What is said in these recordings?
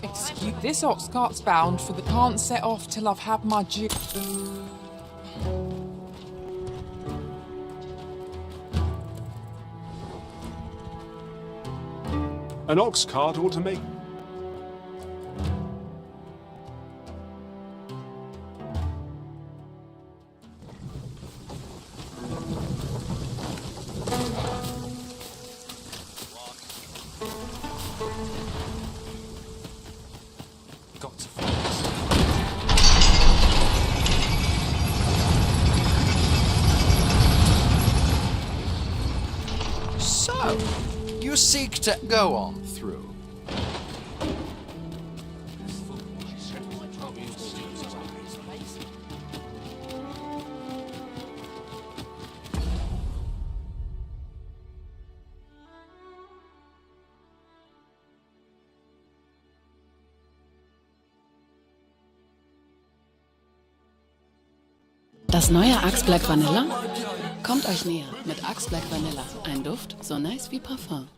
Excuse, this ox cart's bound for the can't set off till I've had my An ox cart ought to make... Got to find this. So, you seek to go on through. Das neue Axe Black Vanilla? Kommt euch näher mit Axe Black Vanilla. Ein Duft so nice wie Parfum.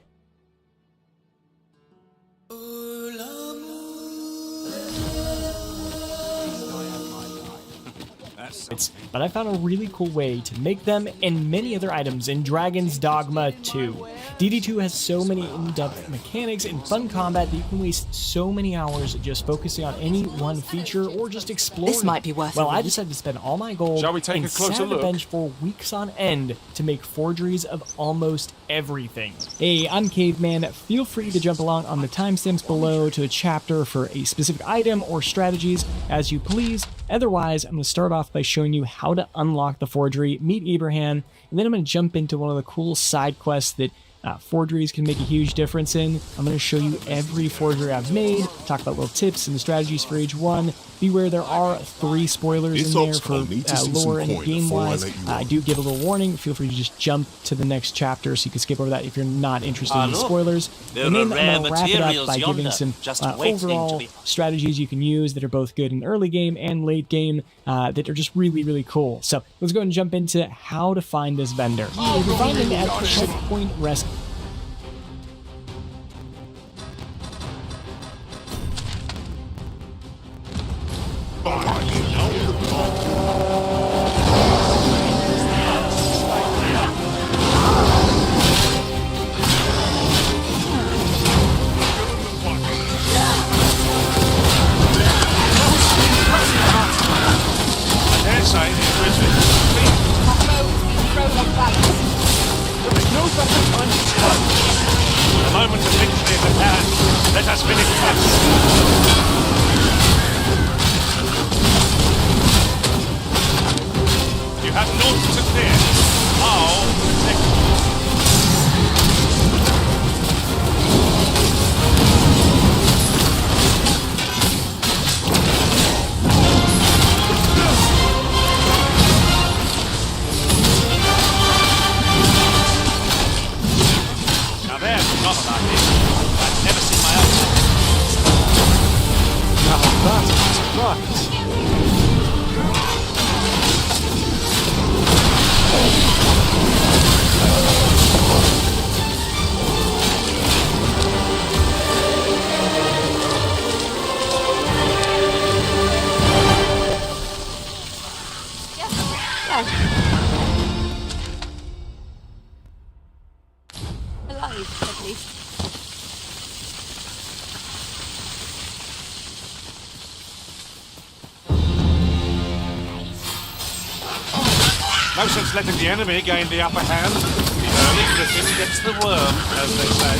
But I found a really cool way to make them and many other items in Dragon's Dogma 2. DD2 has so many in-depth mechanics and fun combat that you can waste so many hours just focusing on any one feature or just exploring. This might be worth it. Well, I decided to spend all my gold Shall we take and a closer sat at the look? bench for weeks on end to make forgeries of almost everything. Hey, I'm Caveman. Feel free to jump along on the timestamps below to a chapter for a specific item or strategies as you please. Otherwise, I'm going to start off by showing you how to unlock the forgery, meet Abraham, and then I'm going to jump into one of the cool side quests that forgeries can make a huge difference in. I'm going to show you every forgery I've made, talk about little tips and the strategies for each one. Beware, there are 3 spoilers in there for lore and game-wise. I do give a little warning. Feel free to just jump to the next chapter so you can skip over that if you're not interested in the spoilers. And then I'm going to wrap it up by giving some overall strategies you can use that are both good in early game and late game that are just really, really cool. So let's go ahead and jump into how to find this vendor. If you find him at the checkpoint rest. The moment of victory is at hand. Let us finish this. You have naught to fear. I'll protect you. Now there's not about it. I've never seen my own. Now that's a surprise. Alive, at least. No sense letting the enemy gain the upper hand. The early griffin gets the worm, as they say.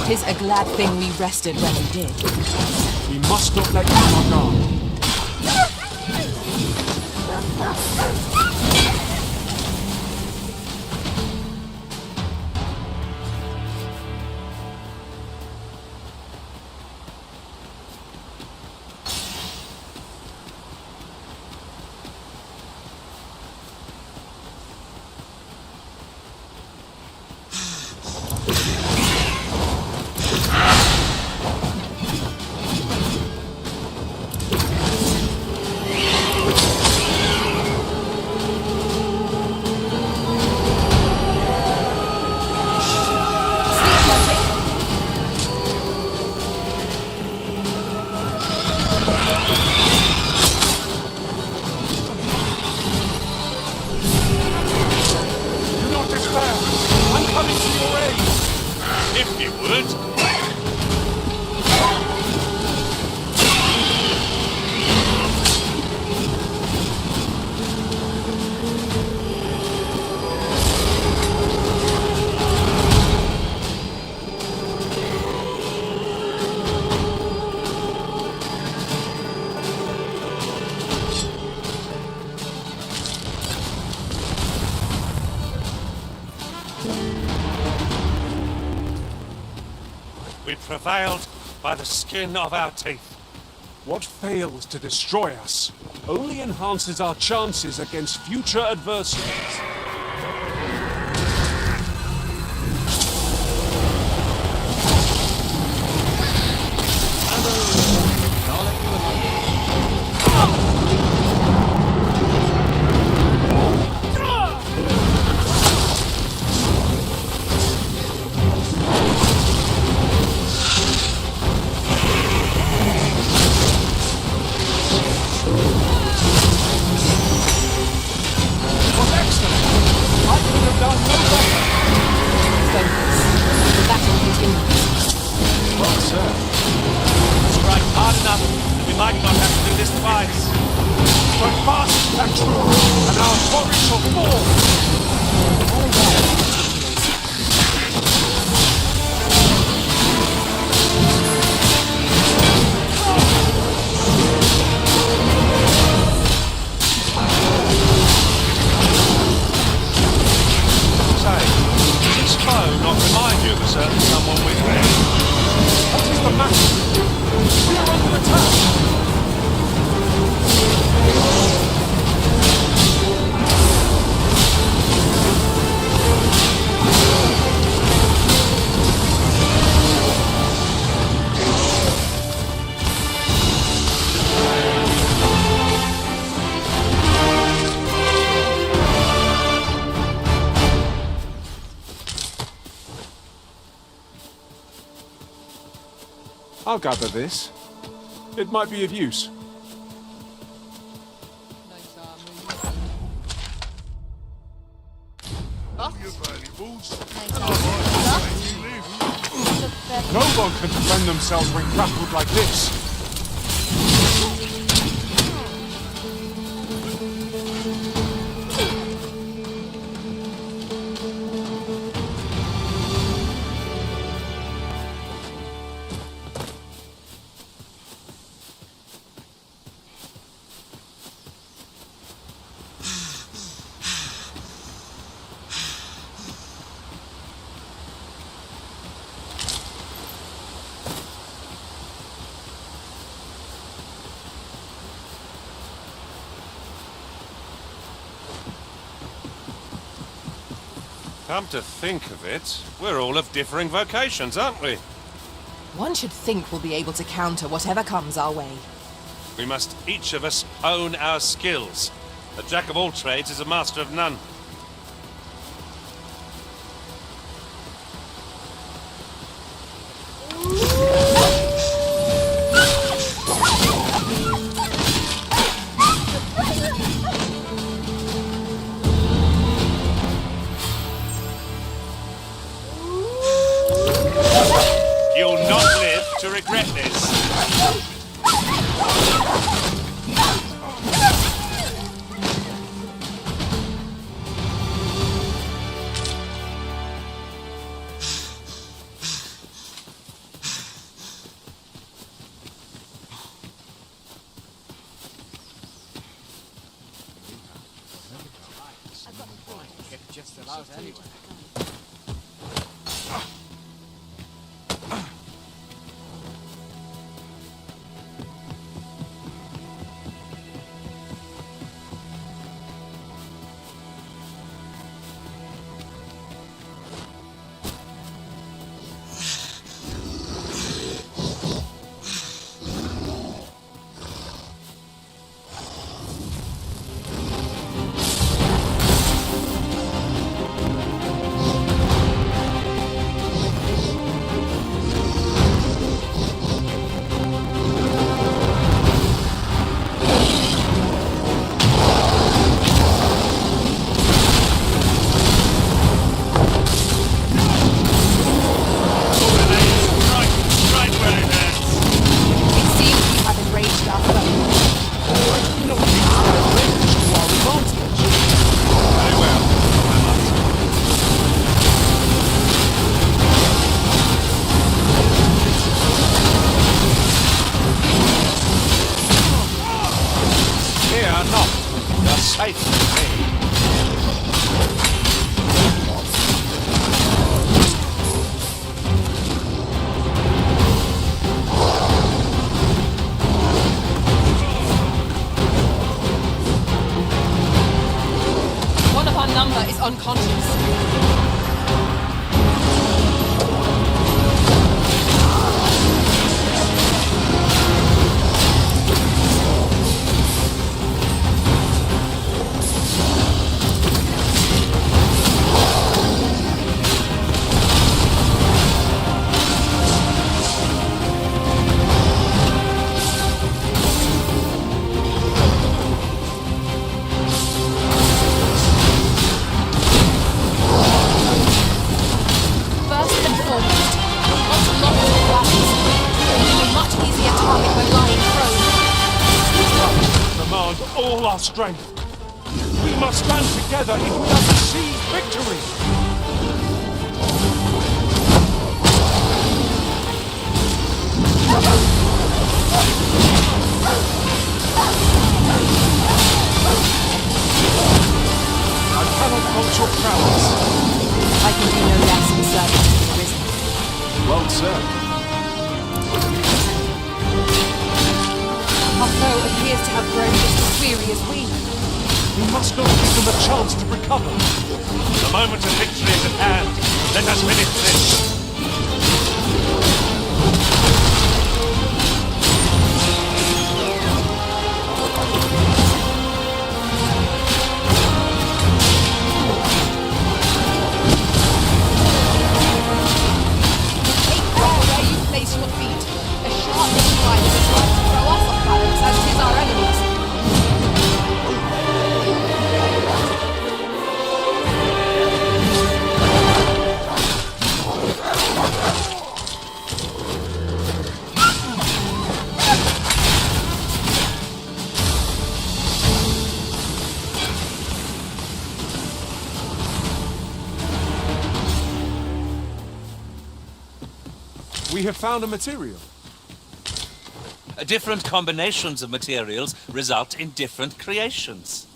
Tis a glad thing we rested when we did. We must not let down our guard. If you would. We prevailed by the skin of our teeth. What fails to destroy us only enhances our chances against future adversaries. Strike hard enough that we might not have to do this twice. Strike fast and true, and our quarry shall fall! Say, does this foe not remind you of a certain someone we've met? What is the matter? We are under attack! I'll gather this. It might be of use. No one can defend themselves when grappled like this. Come to think of it, we're all of differing vocations, aren't we? One should think we'll be able to counter whatever comes our way. We must each of us own our skills. A jack of all trades is a master of none. You'll not live to regret this. army we're lying prone. Demand all our strength. We must stand together if we are to seize victory. I cannot halt your prowess. I can do no less in service to the Risen. Well said. Our foe appears to have grown just as weary as we. We must not give them a chance to recover. The moment of victory is at hand. Let us finish this. Take care where you place your feet. A sharp incline is trying to throw us off balance as it is our enemies. We have found a material. Different combinations of materials result in different creations.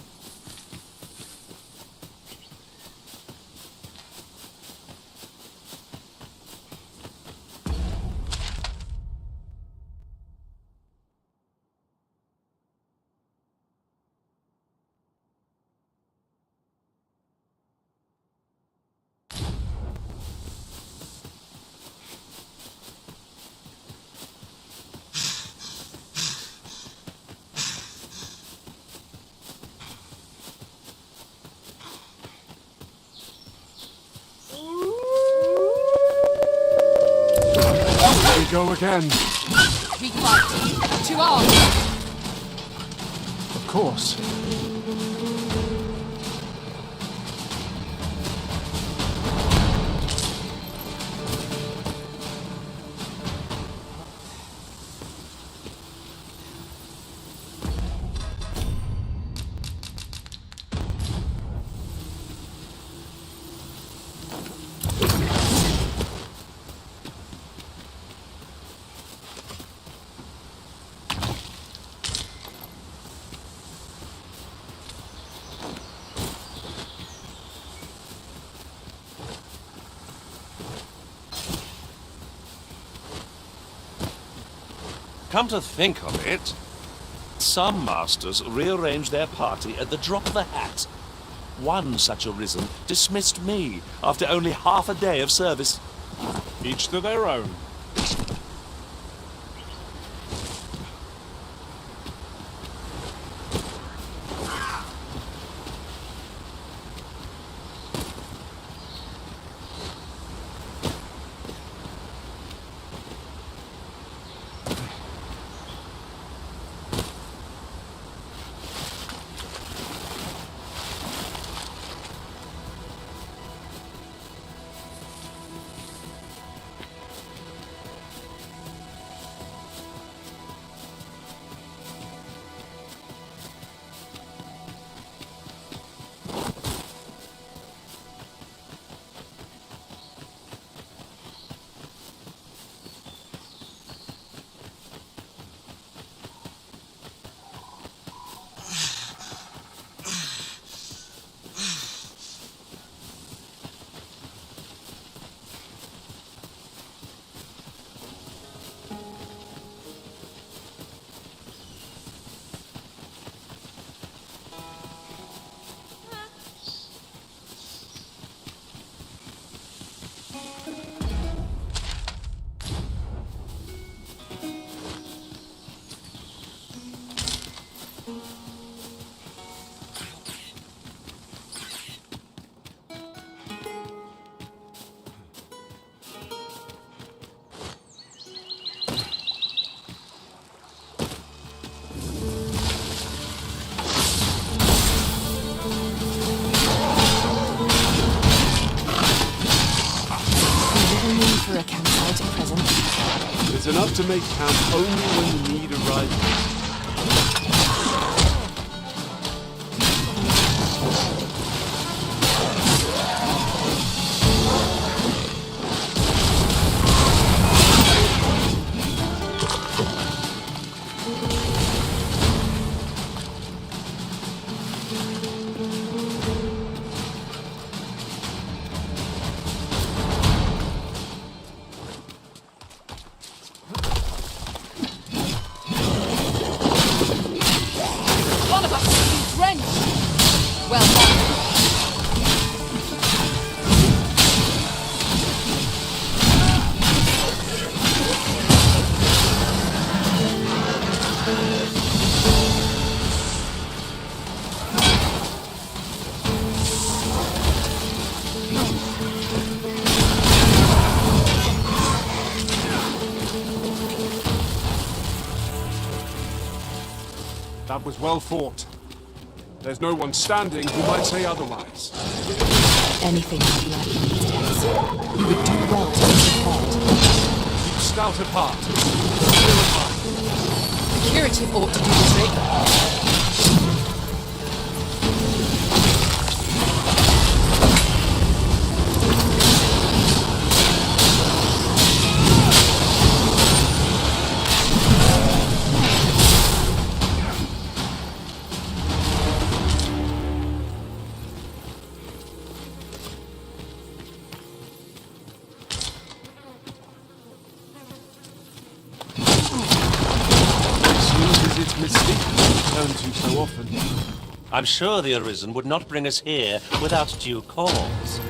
We go again. We fight. To arms. Of course. Come to think of it, some masters rearrange their party at the drop of a hat. One such Arisen dismissed me after only half a day of service. Each to their own. For a campsite at present. It's enough to make camp only when the need arises. One of us is drenched. Well done. That was well fought. There's no one standing who might say otherwise. Anything like this. You would do well to be prepared. Keep stout apart. Still apart. The curative ought to do the trick. Its mystique turn to so often. I'm sure the Arisen would not bring us here without due cause.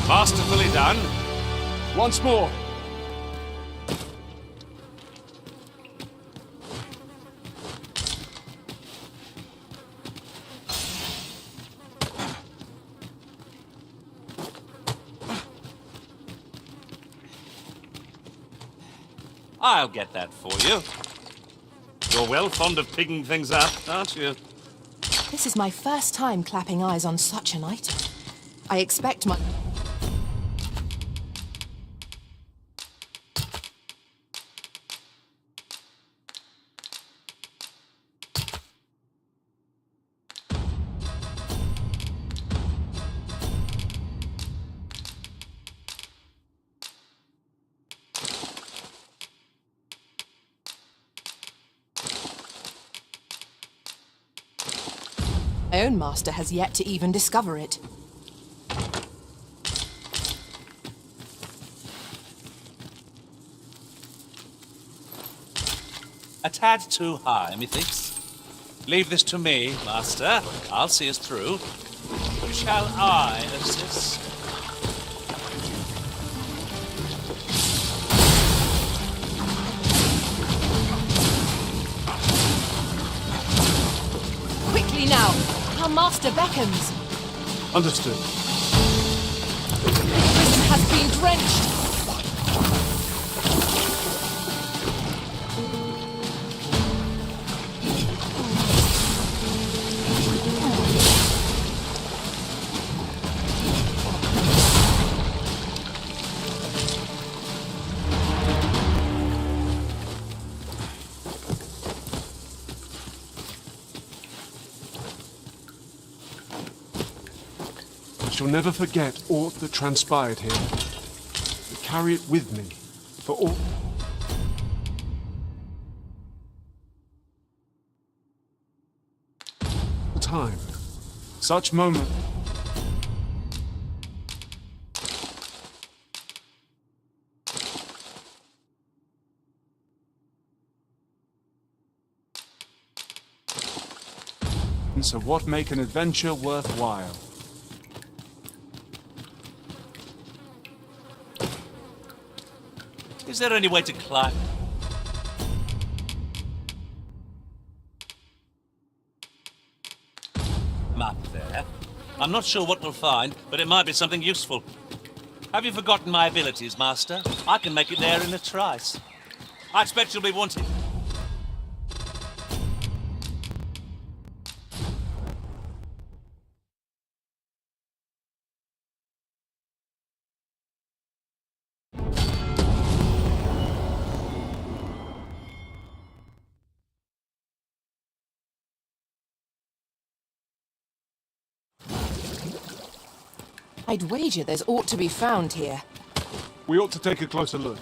Masterfully done. Once more. I'll get that for you. You're well fond of picking things up, aren't you? This is my first time clapping eyes on such an item. I expect my... My own master has yet to even discover it. A tad too high, methinks. Leave this to me, Master. I'll see us through. Shall I assist? Quickly now. Our master beckons. Understood. The prison has been drenched. I shall never forget aught that transpired here. I carry it with me for all time. Such moment. of what make an adventure worthwhile. Is there any way to climb? Up there. I'm not sure what we'll find, but it might be something useful. Have you forgotten my abilities, Master? I can make it there in a trice. I expect you'll be wanting... I'd wager there's aught to be found here. We ought to take a closer look.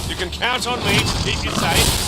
You can count on me to keep you safe.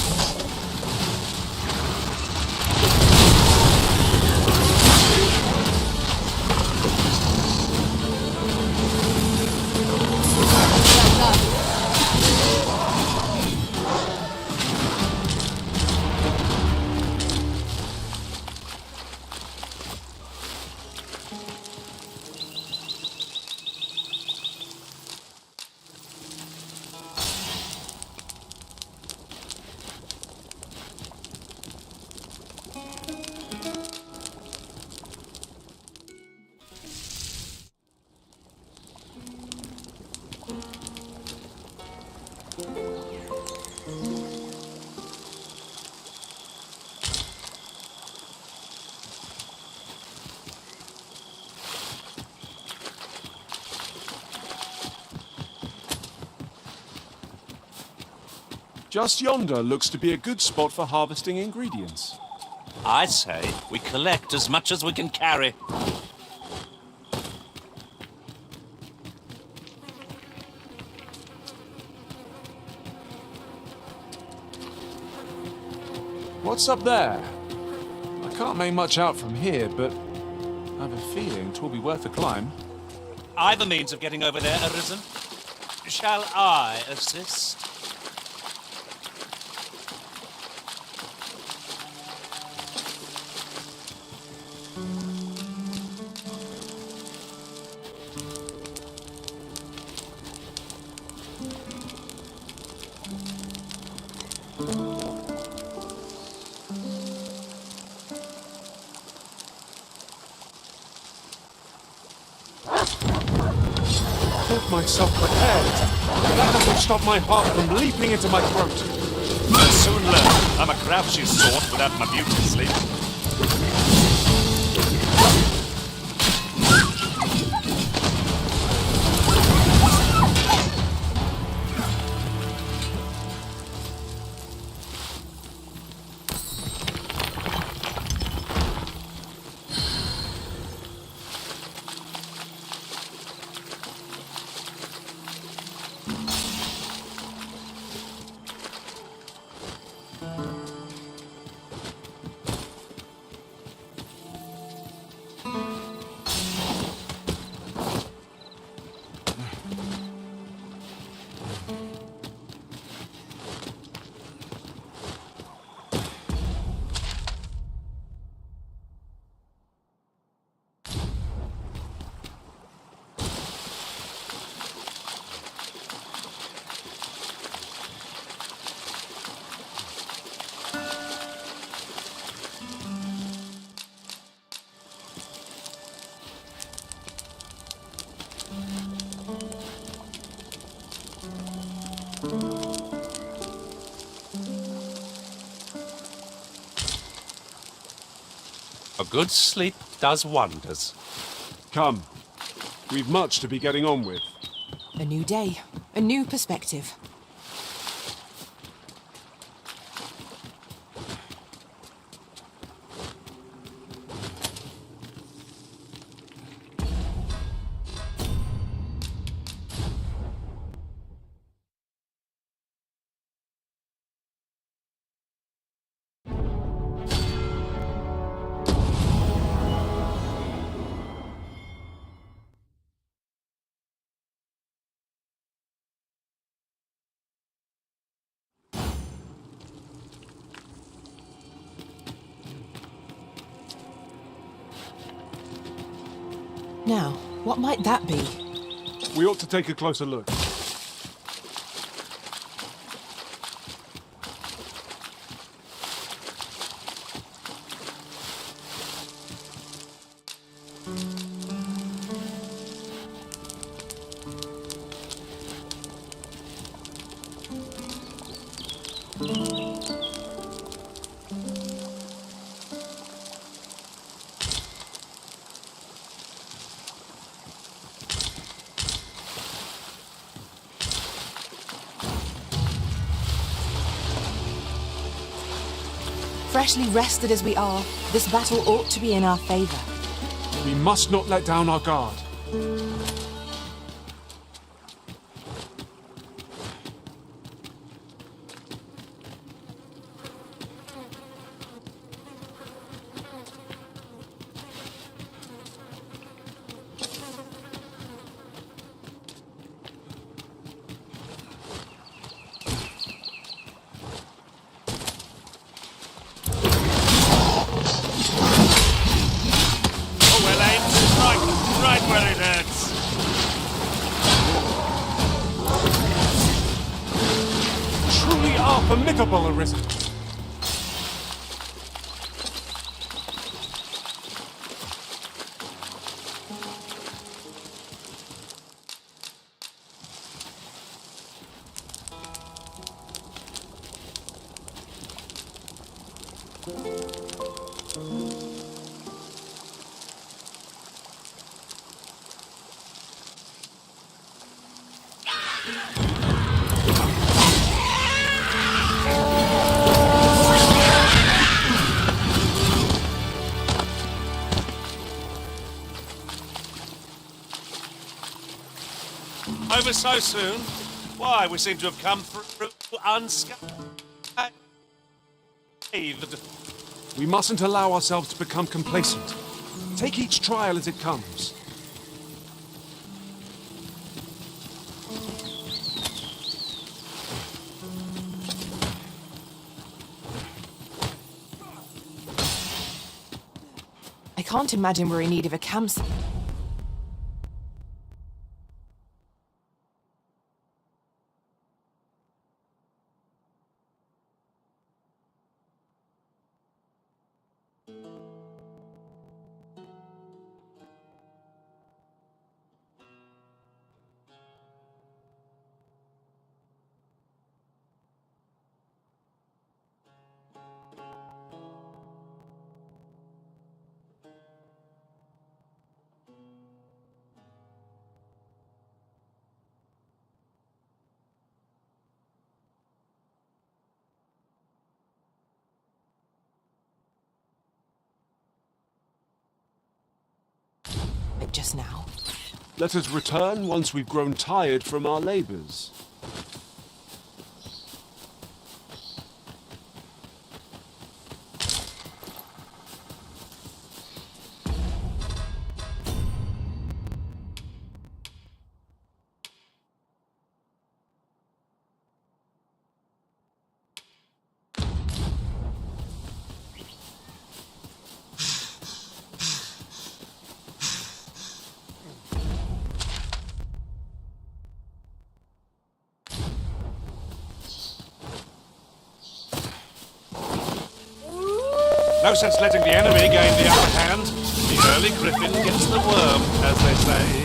Just yonder looks to be a good spot for harvesting ingredients. I say we collect as much as we can carry. What's up there? I can't make much out from here, but I have a feeling 'twill be worth a climb. I've a means of getting over there, Arisen. Shall I assist? Get myself prepared. That doesn't stop my heart from leaping into my throat. I'll soon learn. I'm a grouchy sort without my beauty sleep. good sleep does wonders. Come. We've much to be getting on with. A new day, a new perspective. Now, what might that be? We ought to take a closer look. Freshly rested as we are, this battle ought to be in our favor. We must not let down our guard. Right where it hurts. Truly are formidable, Arisen. Over so soon? Why, we seem to have come through unscathed. We mustn't allow ourselves to become complacent. Take each trial as it comes. I can't imagine we're in need of a campsite. Just now. Let us return once we've grown tired from our labors. No sense letting the enemy gain the upper hand. The early griffin gets the worm, as they say.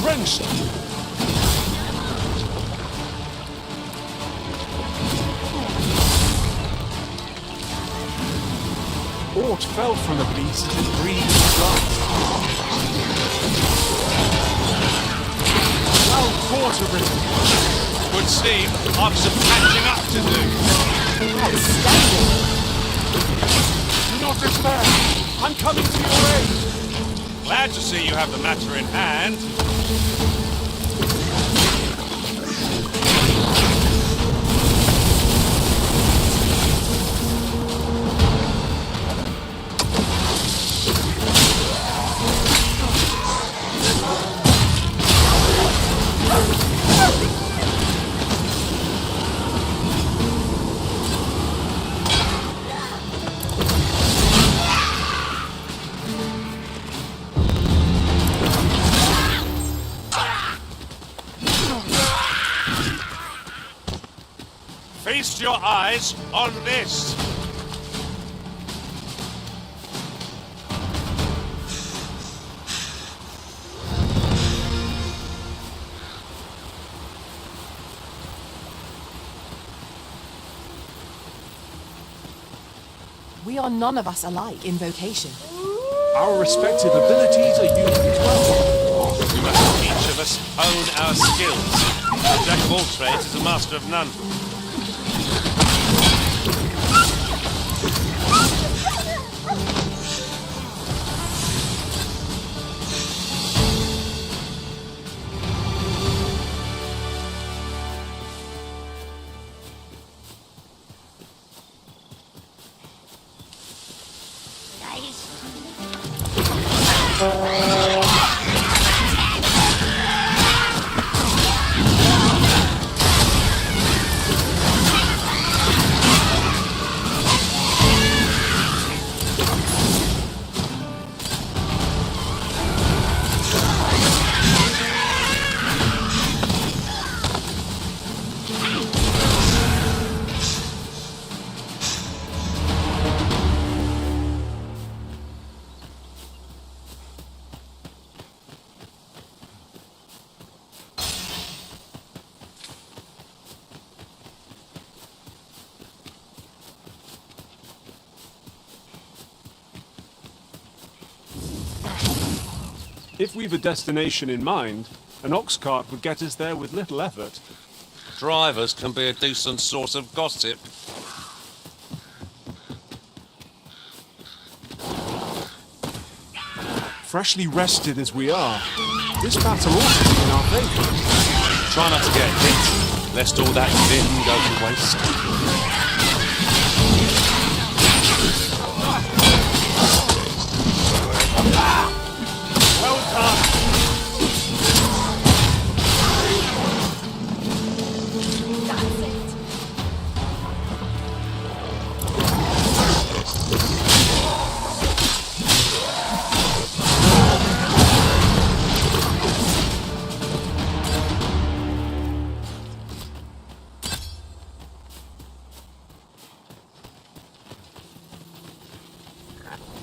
drenched. Aught fell from the beast as it breathed life. Well caught, Arisen. Would seem I've some catching up to do. Do not despair. I'm coming to your aid. Glad to see you have the matter in hand. Feast your eyes on this. We are none of us alike in vocation. Our respective abilities are unique as well. We must each of us hone our skills. A jack of all trades is a master of none. If we've a destination in mind, an ox cart would get us there with little effort. Drivers can be a decent source of gossip. Freshly rested as we are, this battle ought to be in our favour. Try not to get hit, lest all that vim go to waste.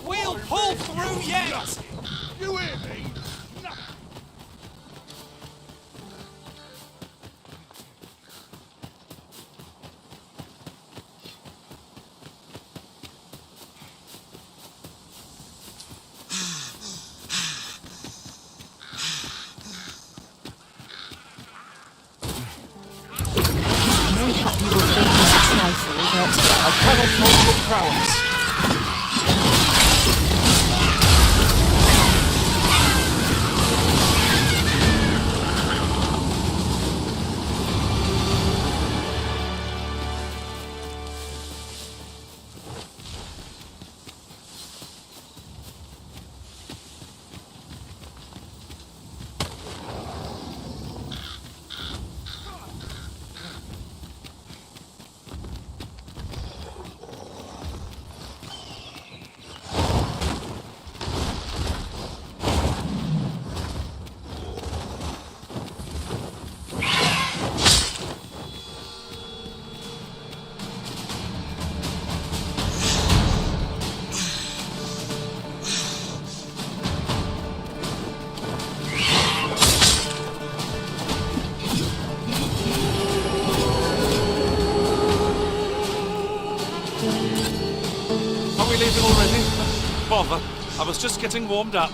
We'll pull through yet! You hear me? Mayhap you will think this a trifle, but I cannot hold your prowess. open already? Bother. I was just getting warmed up.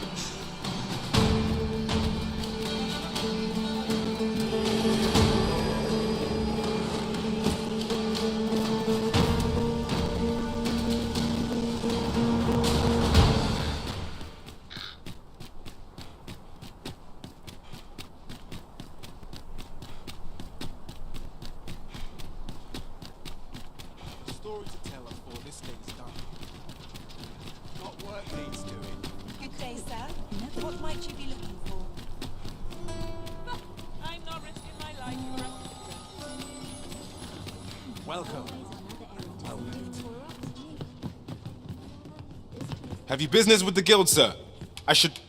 Story to tell before this day's done. Got work needs doing. Good day, sir. What might you be looking for? I'm not risking my life for a... Welcome. Have you business with the guild, sir? I should...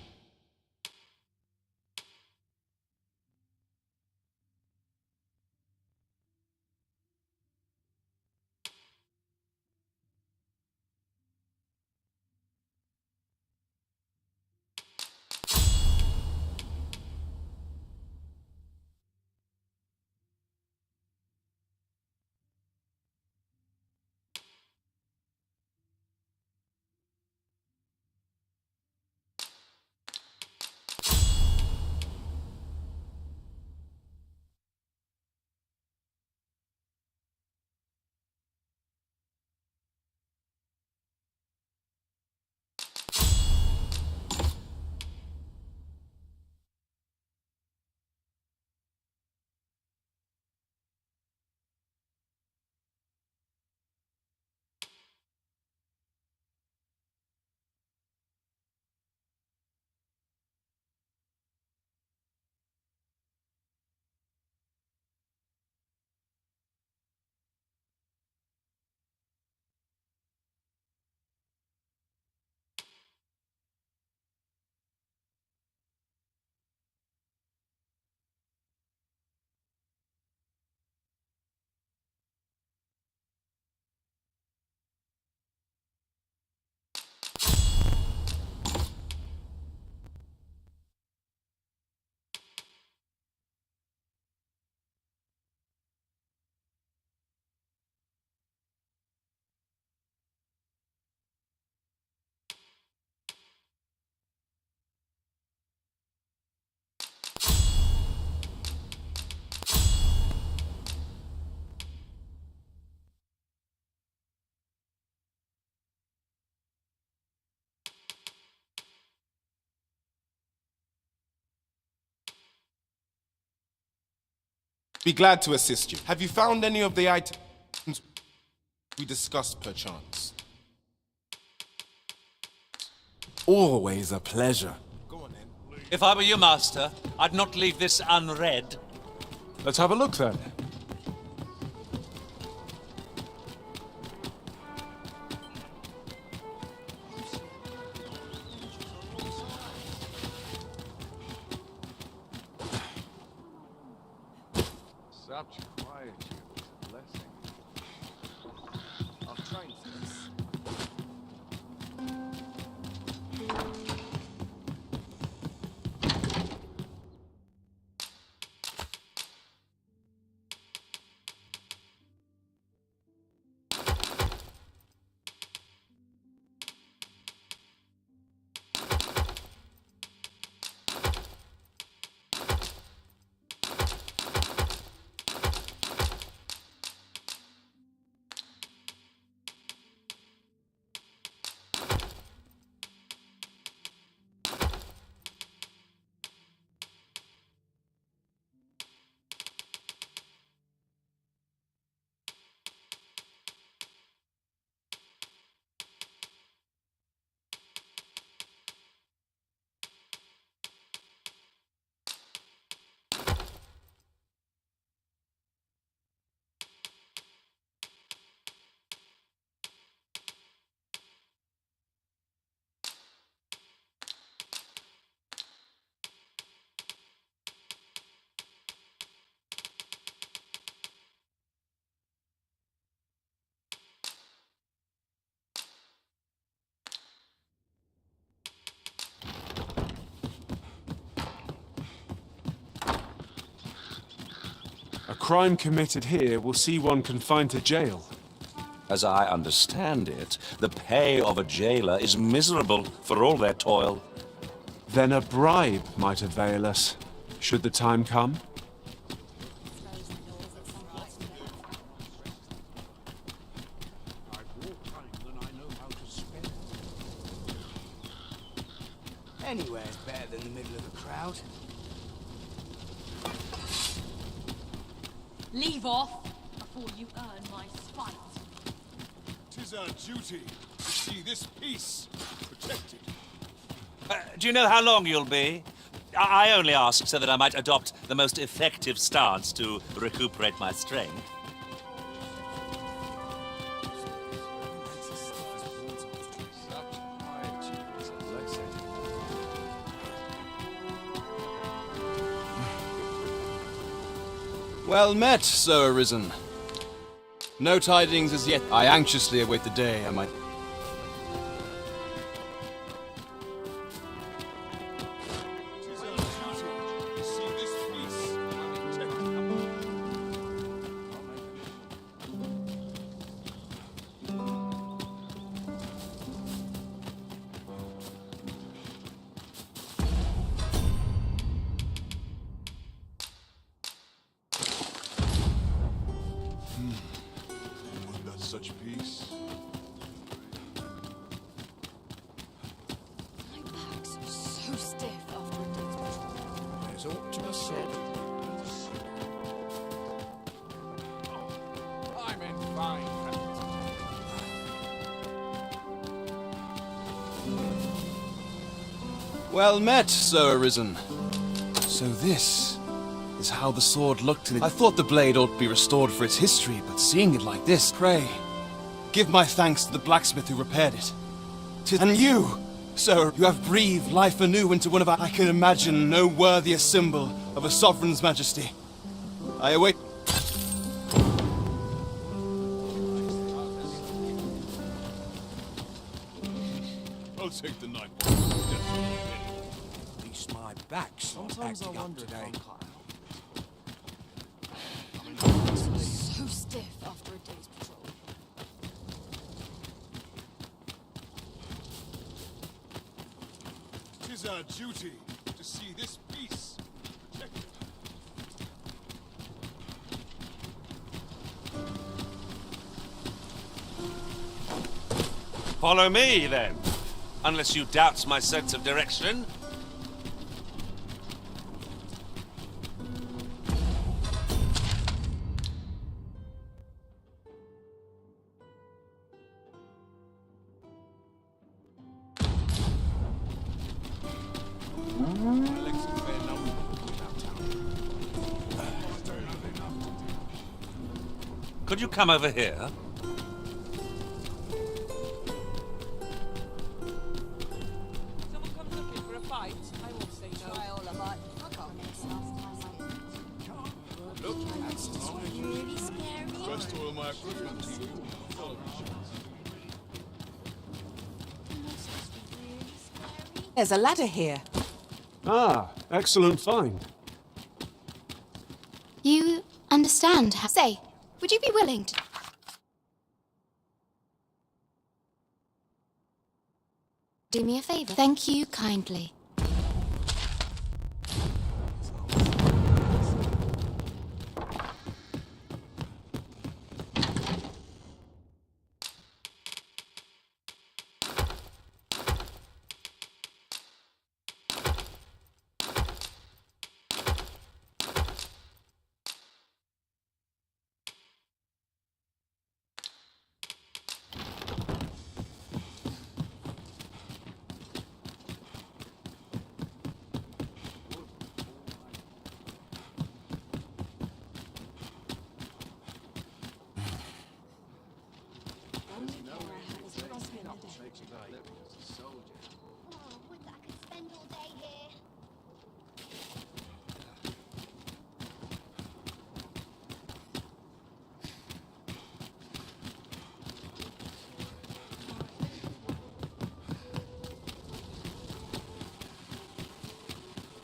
be glad to assist you. Have you found any of the items we discussed, perchance? Always a pleasure. Go on, then. If I were your master, I'd not leave this unread. Let's have a look then. Such quietude is a blessing. I'll try and fix. A crime committed here will see one confined to jail. As I understand it, the pay of a jailer is miserable for all their toil. Then a bribe might avail us, should the time come. Anywhere's better than the middle of a crowd. Leave off before you earn my spite. 'Tis our duty to see this peace protected. Do you know how long you'll be? I only ask so that I might adopt the most effective stance to recuperate my strength. Well met, so arisen. No tidings as yet. I anxiously await the day I might... Such peace. My back's so stiff after a day's patrol. There's ought to be said. I'm in fine practice. Well met, so arisen. So this is how the sword looked in it. I thought the blade ought to be restored for its history, but seeing it like this, pray, give my thanks to the blacksmith who repaired it. And you, sir, you have breathed life anew into one of our... I can imagine no worthier symbol of a sovereign's majesty. I await... I'll take the night. At least my back's sometimes I wonder today. So stiff after a day's patrol. 'Tis our duty to see this peace protected. Follow me, then. Unless you doubt my sense of direction. Could you come over here? Someone comes looking for a fight, I won't say no. Try all of that. I can't make Look, That's just really scary. first all of my equipment. There's a ladder here. Ah, excellent find. You understand how... Say, would you be willing to... do me a favor? Thank you kindly.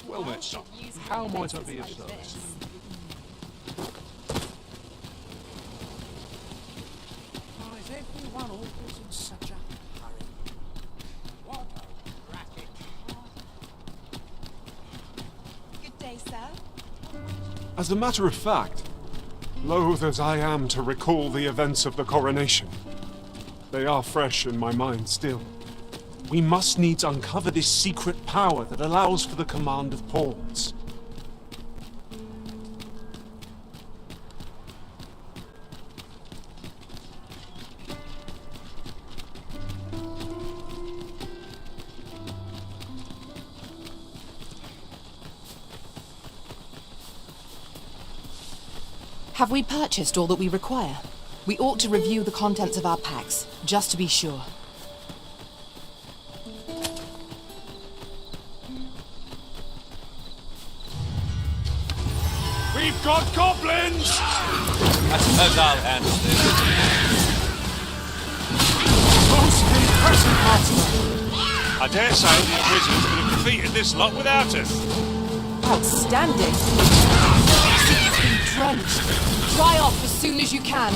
Well met, son. How might I be of service? everyone always in such a hurry? What a racket. Good day, sir. As a matter of fact, loath as I am to recall the events of the coronation, they are fresh in my mind still. We must needs uncover this secret power that allows for the command of pawns. Have we purchased all that we require? We ought to review the contents of our packs, just to be sure. We've got goblins! I suppose I'll handle this. Most impressive, Master! I dare say the Imprisoners could have defeated this lot without us. Outstanding. It's been drenched. Dry off as soon as you can.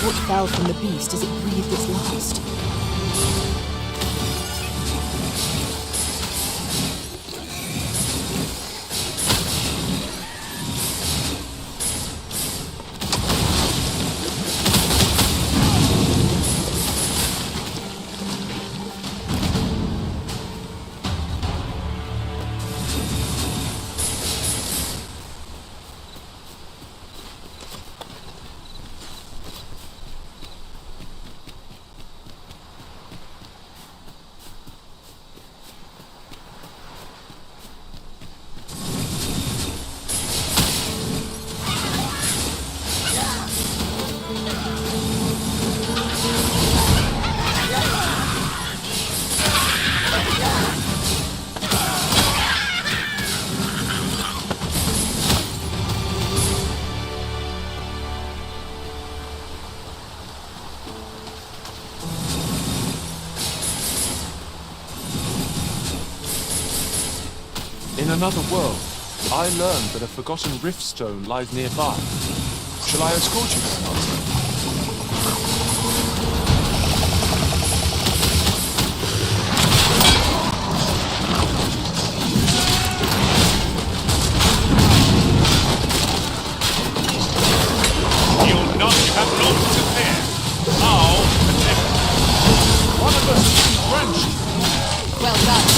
What fell from the beast as it breathed its last? In another world, I learned that a forgotten rift stone lies nearby. Shall I escort you there, Master? You'll not have long to fear. I'll protect you. One of us is drenched! Well done.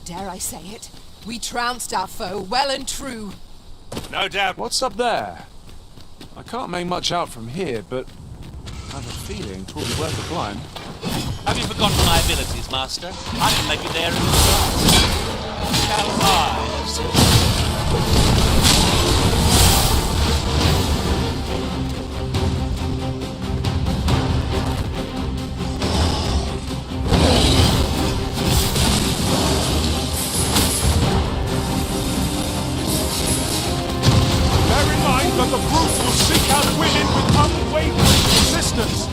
Dare I say it? We trounced our foe, well and true. No doubt. What's up there? I can't make much out from here, but I have a feeling 'twill be worth a climb. Have you forgotten my abilities, Master? I can make it there in the stars. Shall I assist? Bear in mind that the brute will seek out women with unwavering persistence!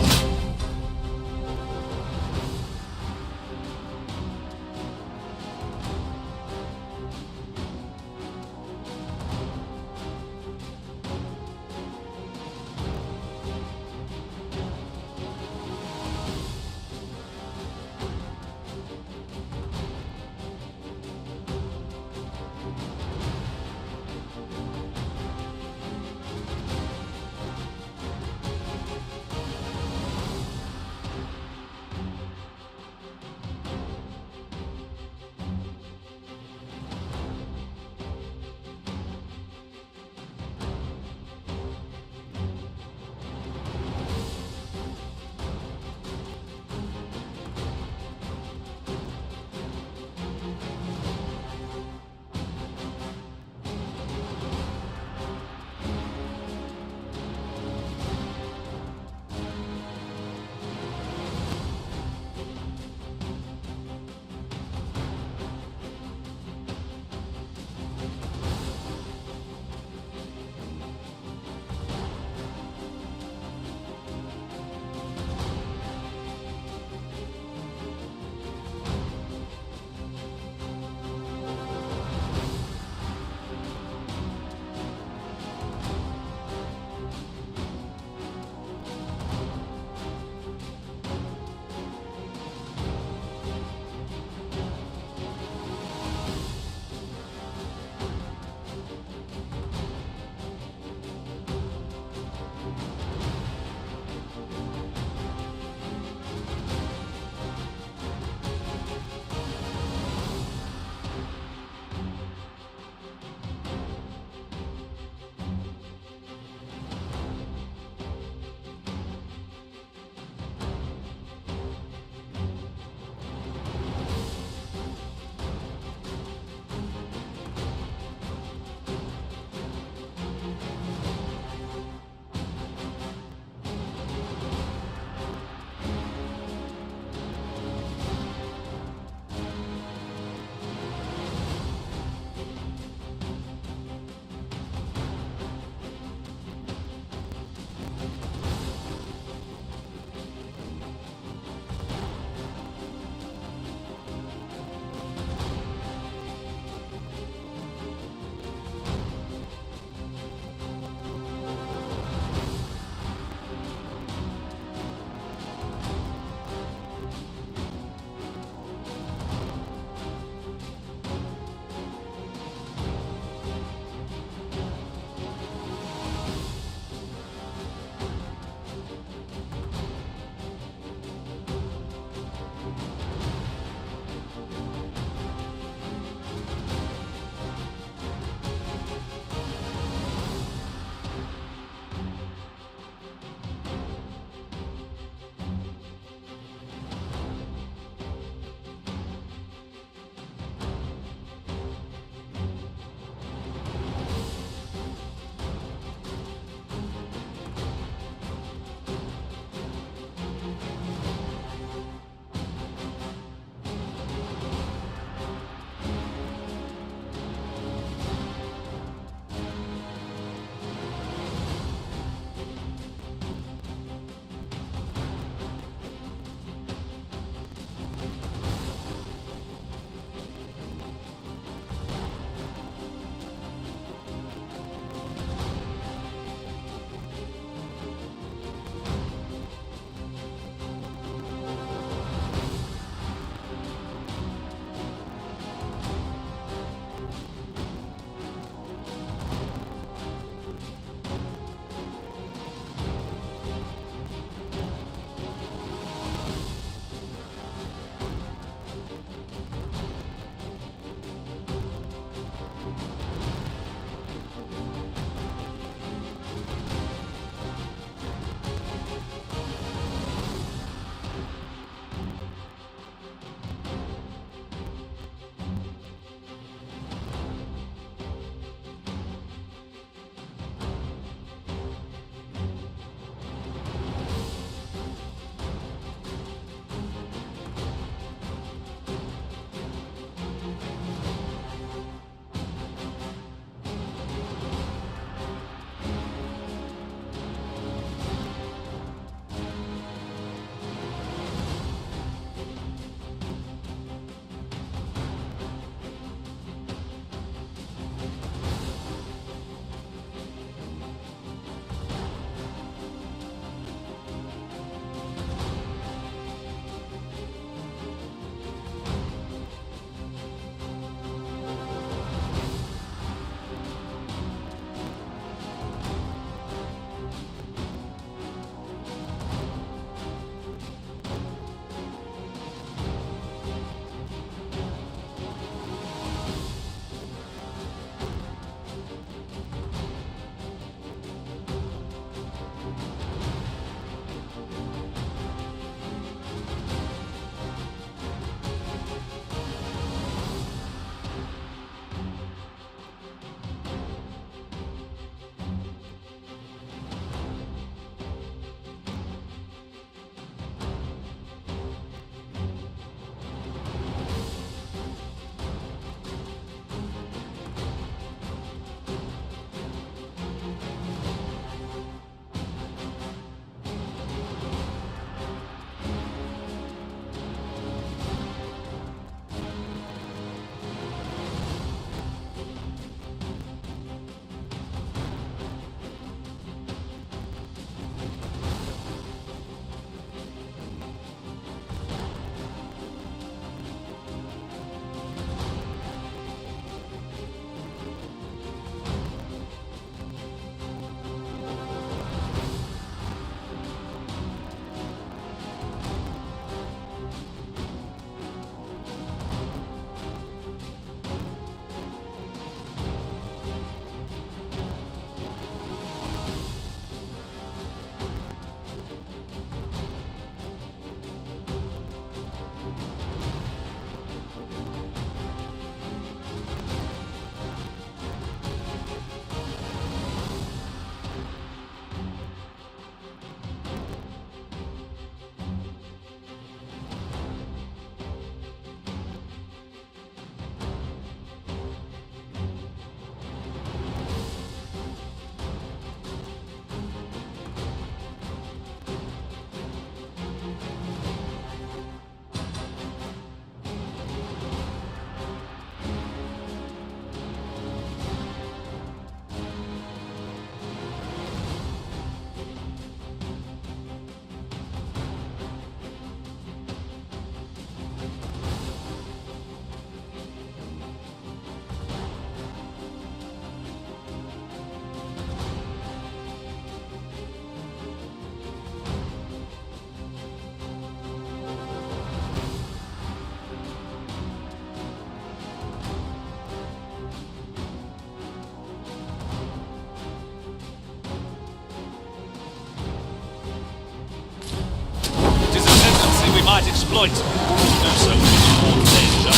might exploit. No so small danger.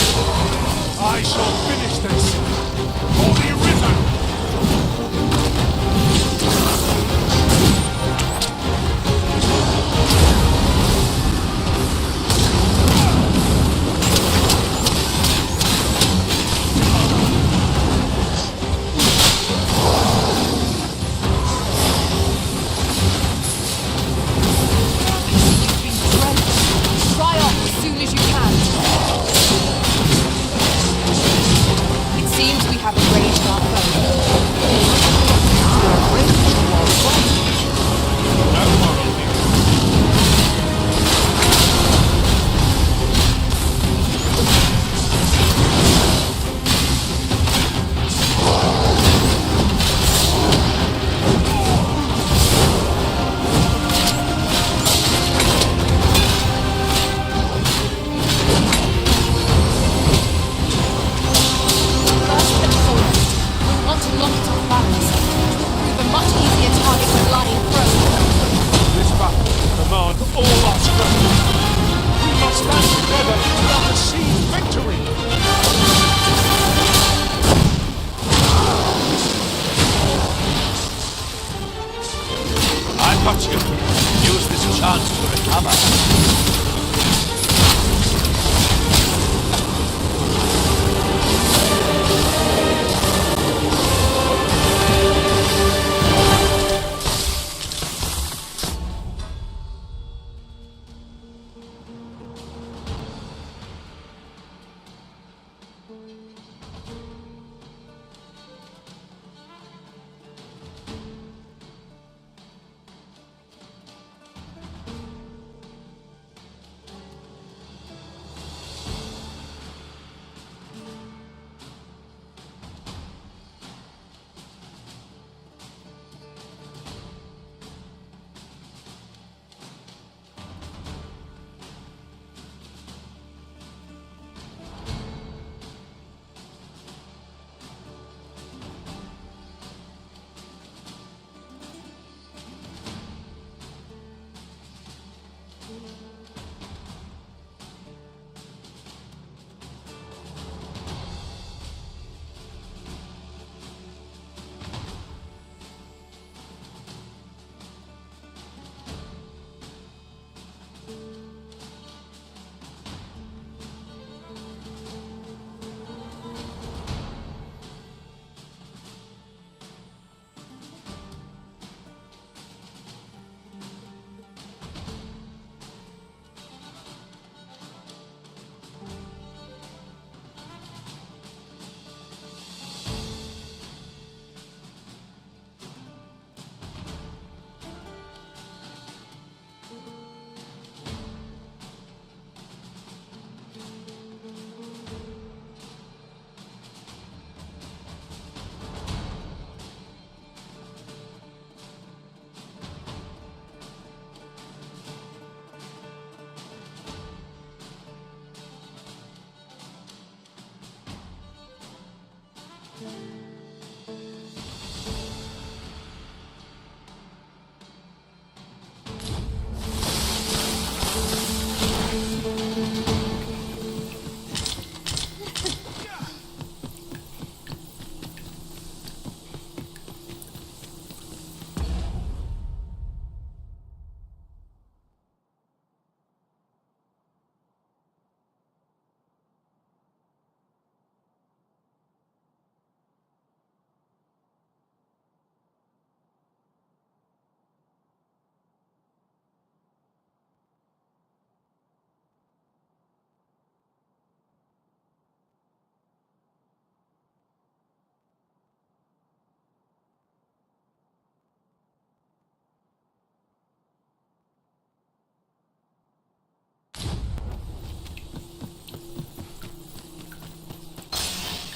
I shall finish this. Holy Risen! Dry off as soon as you can. It seems we have arranged our foe. No moral here. First and foremost, we'll want to lock it off balance. Prove a much easier target than lying prone. This battle demands all our strength. We must stand together to achieve victory. I've got you. Use this chance to recover.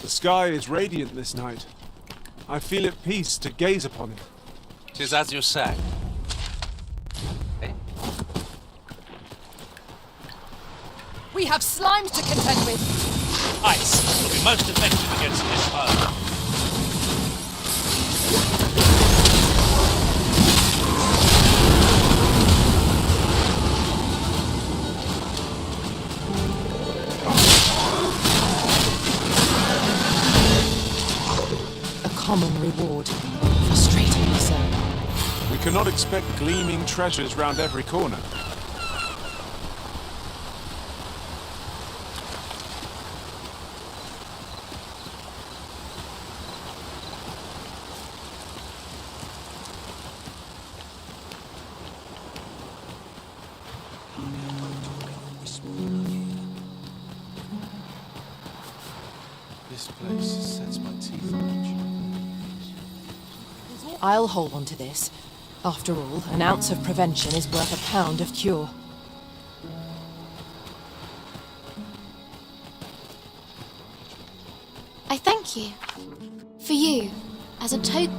The sky is radiant this night. I feel at peace to gaze upon it. 'Tis as you say. We have slime to contend with. Ice will be most effective against this foe. frustratingly so. We cannot expect gleaming treasures round every corner. This place sets my teeth on edge. I'll hold on to this. After all, an ounce of prevention is worth a pound of cure. I thank you. For you, as a token.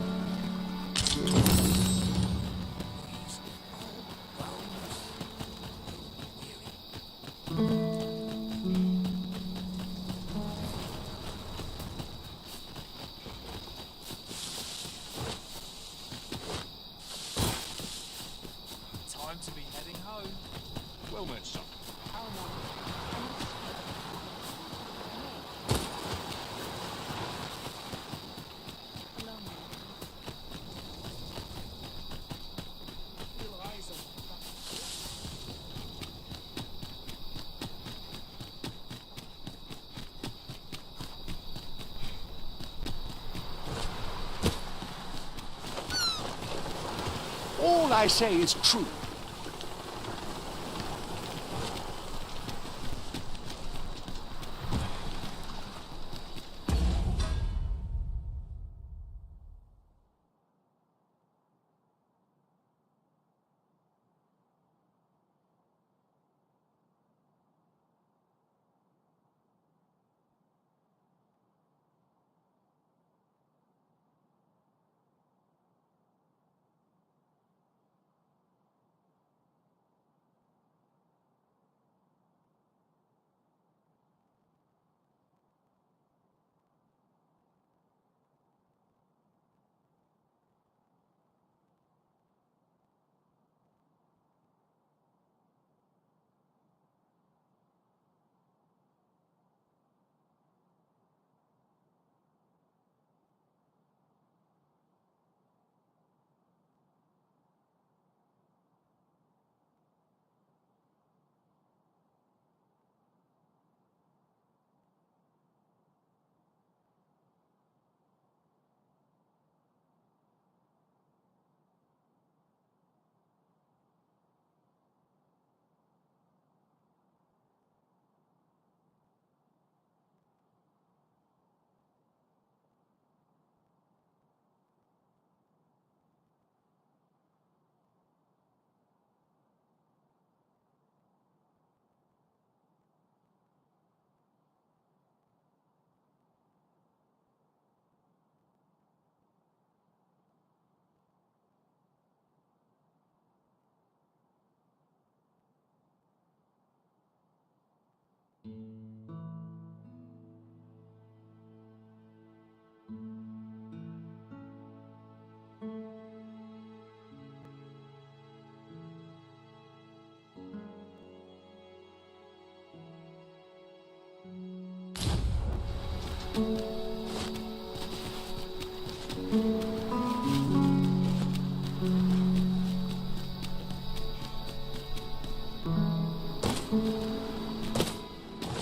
Time to be heading home. Well met, son. All I say is true.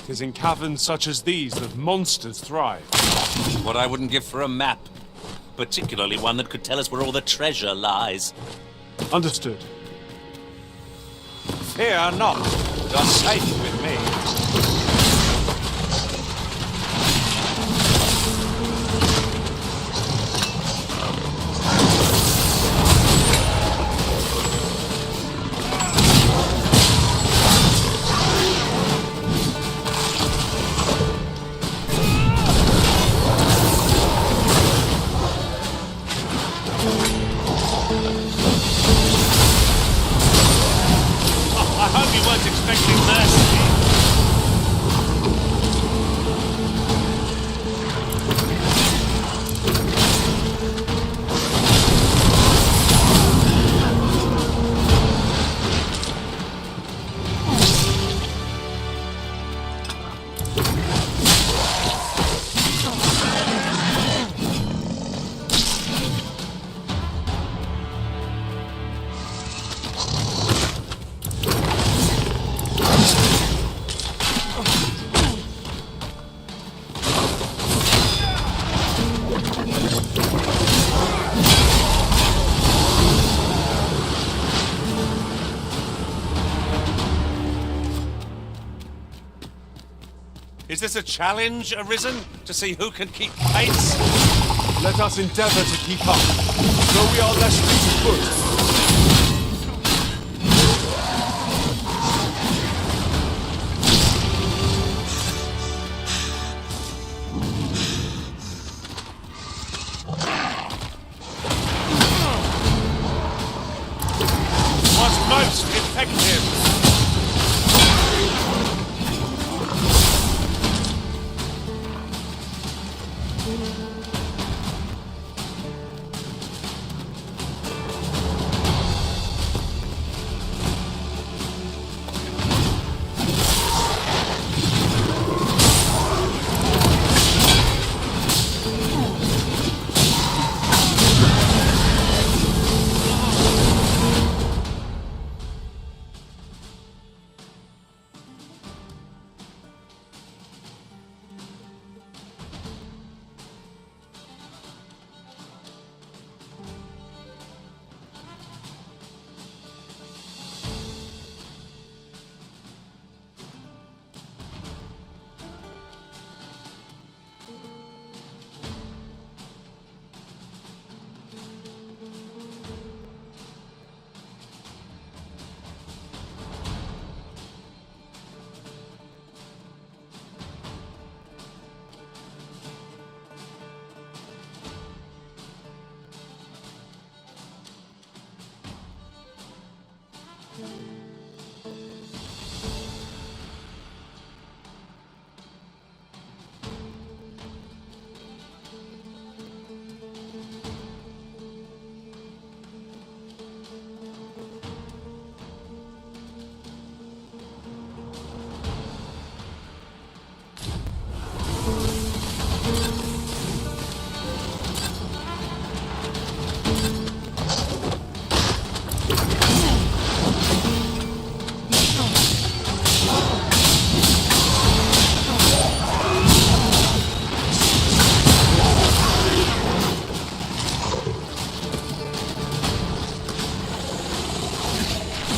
It is in caverns such as these that monsters thrive. What I wouldn't give for a map. Particularly one that could tell us where all the treasure lies. Understood. Fear not. You're safe with me. this a challenge, Arisen? To see who can keep pace? Let us endeavor to keep up, though we are less fleet of foot. Was most effective.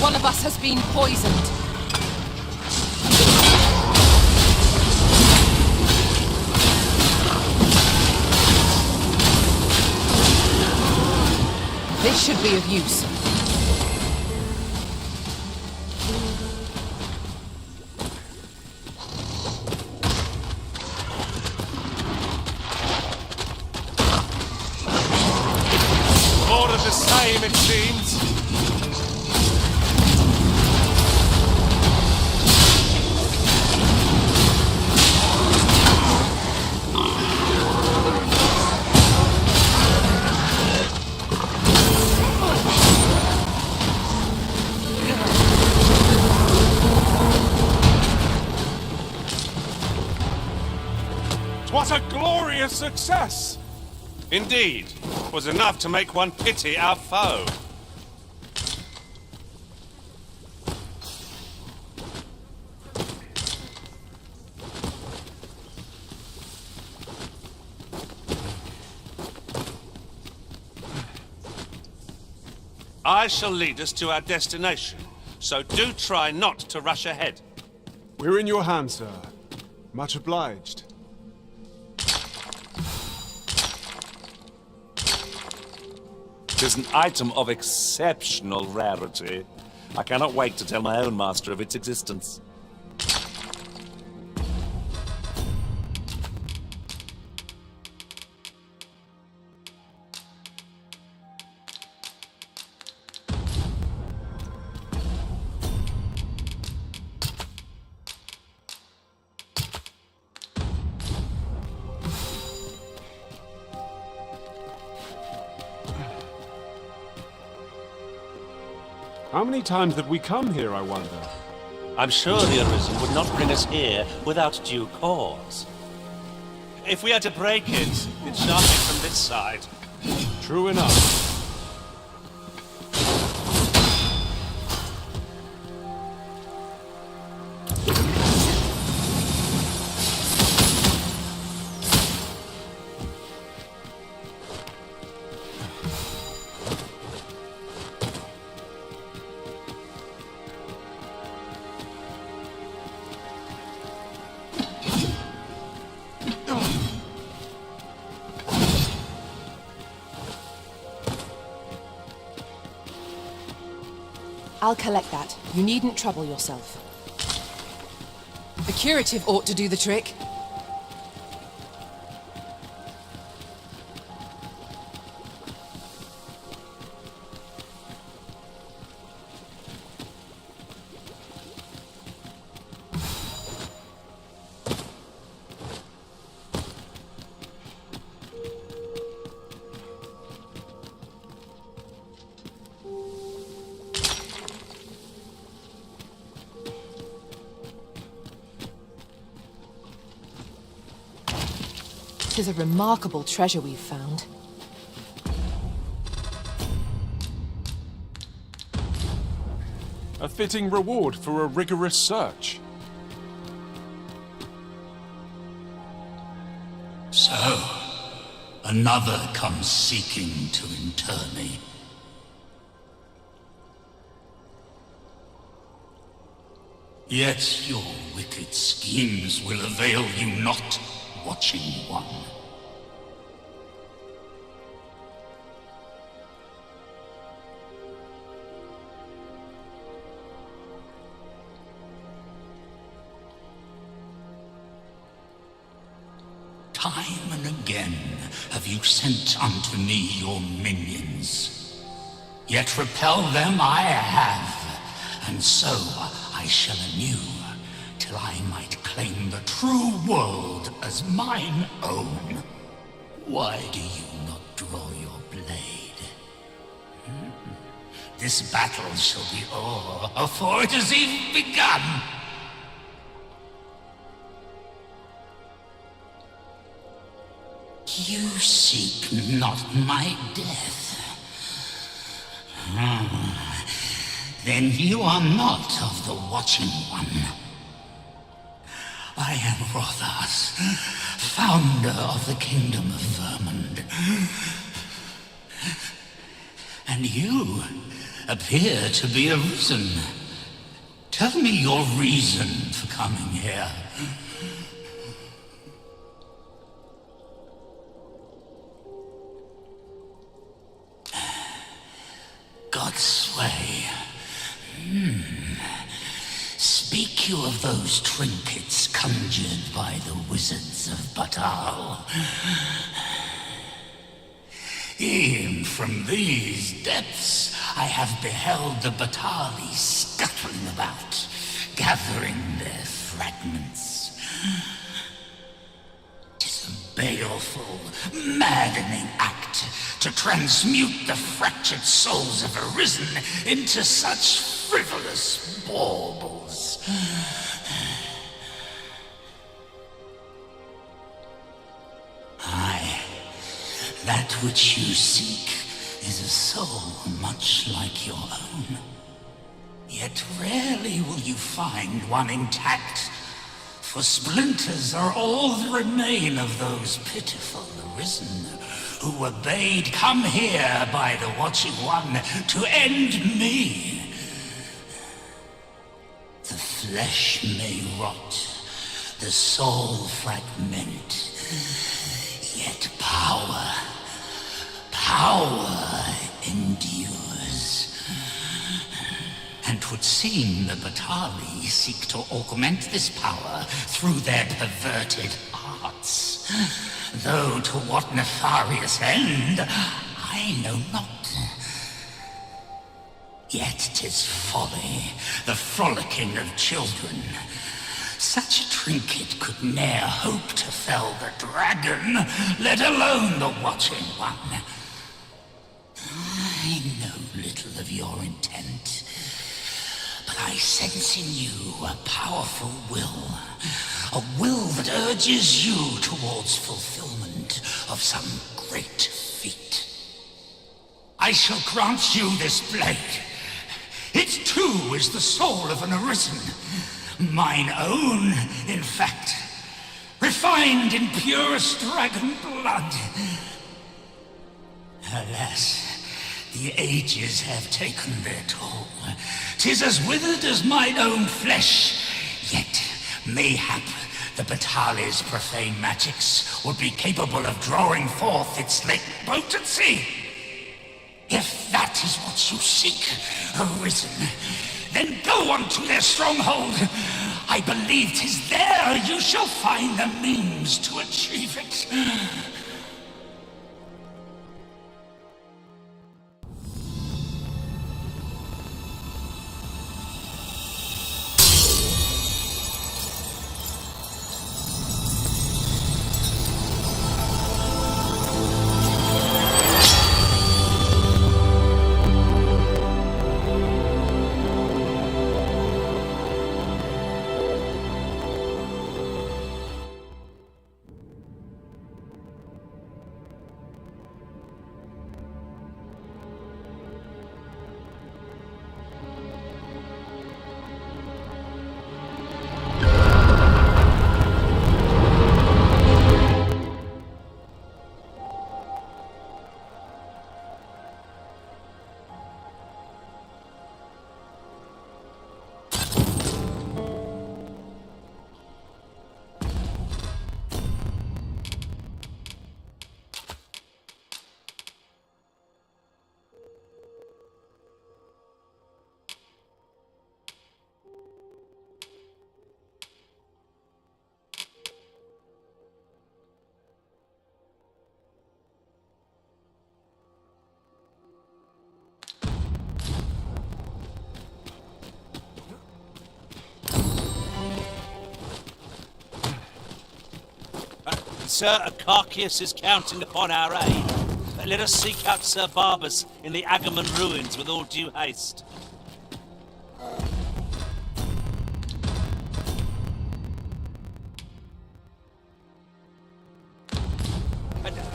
One of us has been poisoned. This should be of use. More of the same, it seems. What a glorious success! Indeed, was enough to make one pity our foe. I shall lead us to our destination, so do try not to rush ahead. We're in your hands, sir. Much obliged. It is an item of exceptional rarity. I cannot wait to tell my own master of its existence. How many times have we come here, I wonder? I'm sure the Arisen would not bring us here without due cause. If we are to break it, it shan't be from this side. True enough. I'll collect that. You needn't trouble yourself. The curative ought to do the trick. Tis a remarkable treasure we've found. A fitting reward for a rigorous search. So, another comes seeking to inter me. Yet your wicked schemes will avail you not, Watching One. Time and again have you sent unto me your minions. Yet repel them I have, and so I shall anew, till I might claim the true world as mine own. Why do you not draw your blade? This battle shall be o'er afore it has even begun. You seek not my death. Then you are not of the Watching One. I am Rothas, founder of the Kingdom of Vermund. And you appear to be arisen. Tell me your reason for coming here. God's way. Speak you of those trinkets conjured by the wizards of Batal. E'en from these depths I have beheld the Batalis scuttling about, gathering their fragments. 'Tis a baleful, maddening act to transmute the fractured souls of Arisen into such frivolous baubles. Aye, that which you seek is a soul much like your own. Yet rarely will you find one intact, for splinters are all that remain of those pitiful Arisen who were bade come here by the Watching One to end me. The flesh may rot, the soul fragment, yet power endures. And 'twould seem the Batali seek to augment this power through their perverted arts. Though to what nefarious end, I know not. Yet 'tis folly, the frolicking of children. Such a trinket could ne'er hope to fell the dragon, let alone the Watching One. I know little of your intent, but I sense in you a powerful will. A will that urges you towards fulfillment of some great feat. I shall grant you this blade. It too is the soul of an Arisen. Mine own, in fact. Refined in purest dragon blood. Alas, the ages have taken their toll. 'Tis as withered as mine own flesh. Yet, mayhap, the Batali's profane magics would be capable of drawing forth its latent potency. If that is what you seek, Arisen. Then go on to their stronghold. I believe 'tis there you shall find the means to achieve it. Sir Acarchius is counting upon our aid. Let us seek out Sir Barbas in the Agamemnon ruins with all due haste.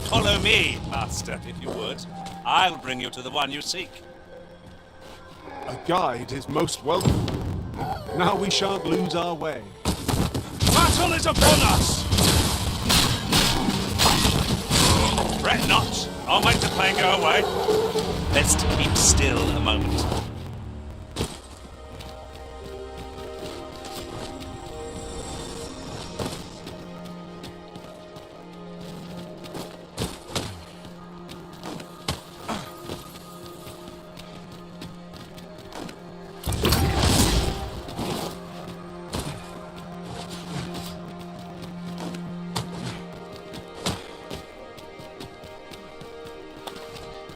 Follow me, Master, if you would. I'll bring you to the one you seek. A guide is most welcome. Now we shan't lose our way. Battle is upon us! Fret not. I'll make the pain go away. Best keep still a moment.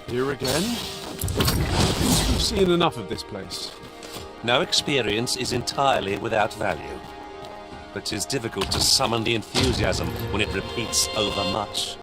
Here again? We've seen enough of this place. No experience is entirely without value. But 'tis difficult to summon the enthusiasm when it repeats over much.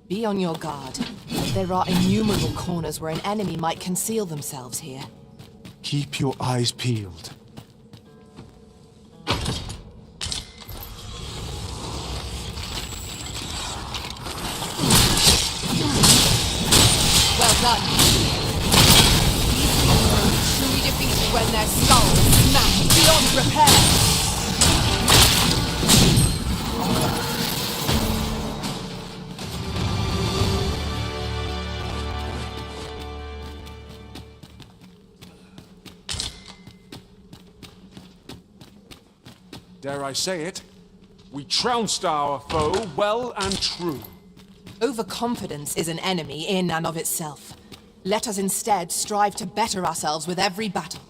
Be on your guard. There are innumerable corners where an enemy might conceal themselves here. Keep your eyes peeled. Well done. These things will be truly defeated when their skulls smash beyond repair. Dare I say it? We trounced our foe well and true. Overconfidence is an enemy in and of itself. Let us instead strive to better ourselves with every battle.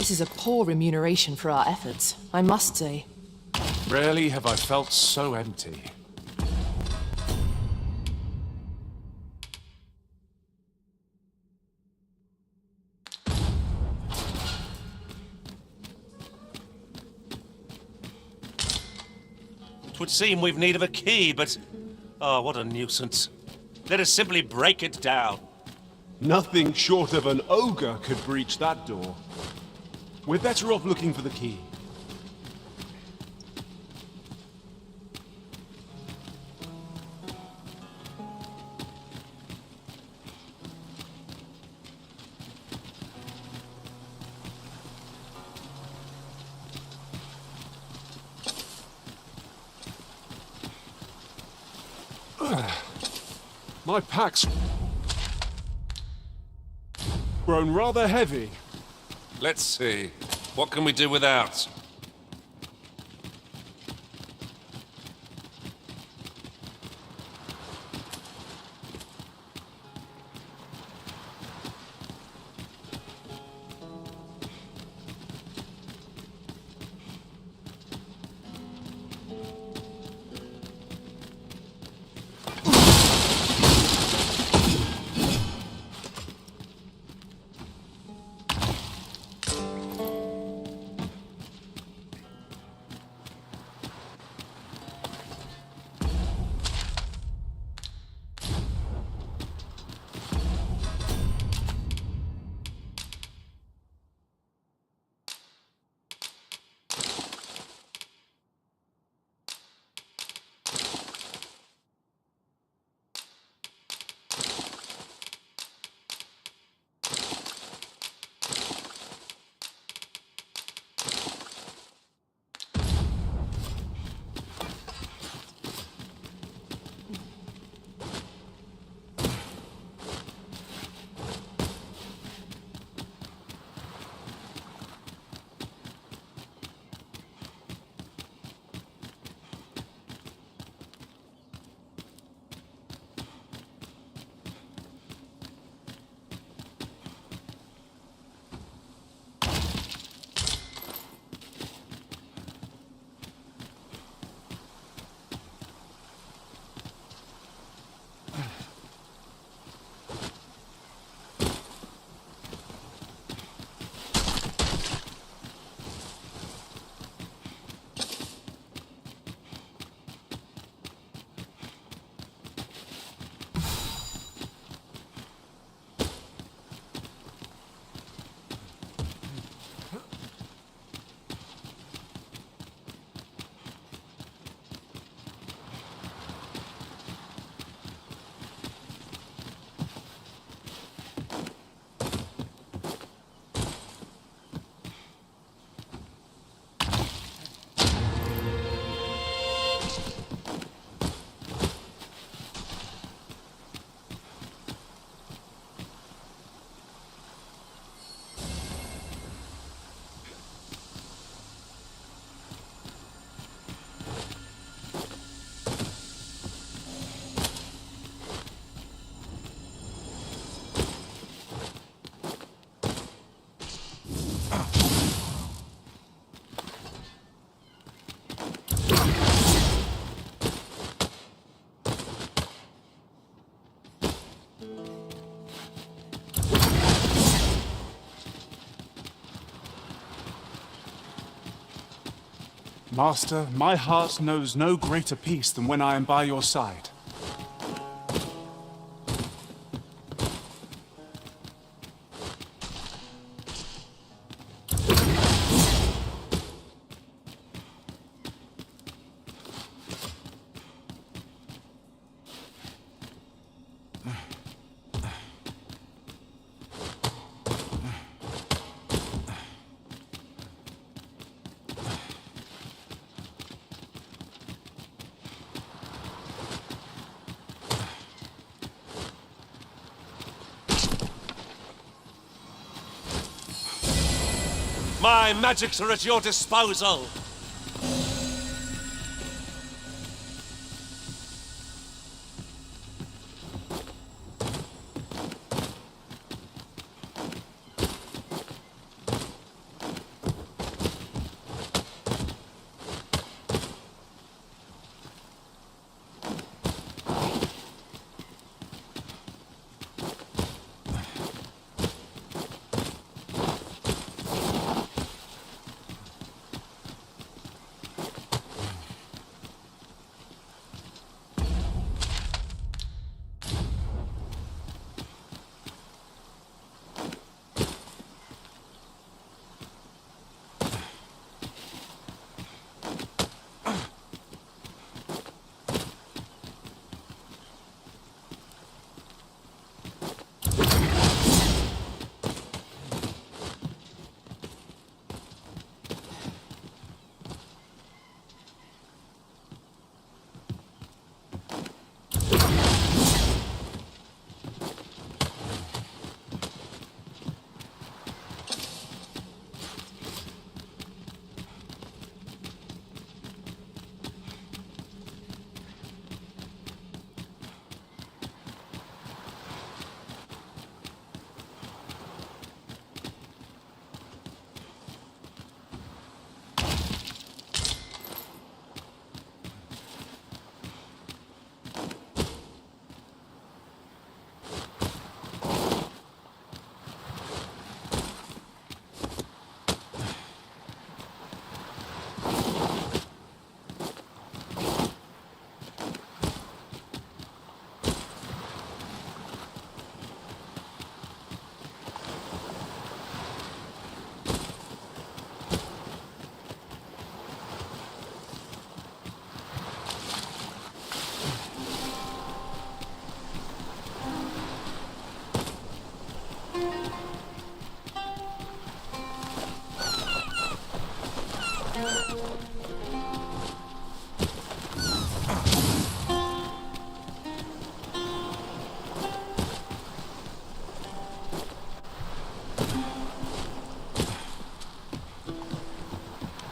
This is a poor remuneration for our efforts, I must say. Rarely have I felt so empty. It would seem we've need of a key, but... oh, what a nuisance. Let us simply break it down. Nothing short of an ogre could breach that door. We're better off looking for the key. My pack's grown rather heavy. Let's see. What can we do without? Master, my heart knows no greater peace than when I am by your side. My magics are at your disposal.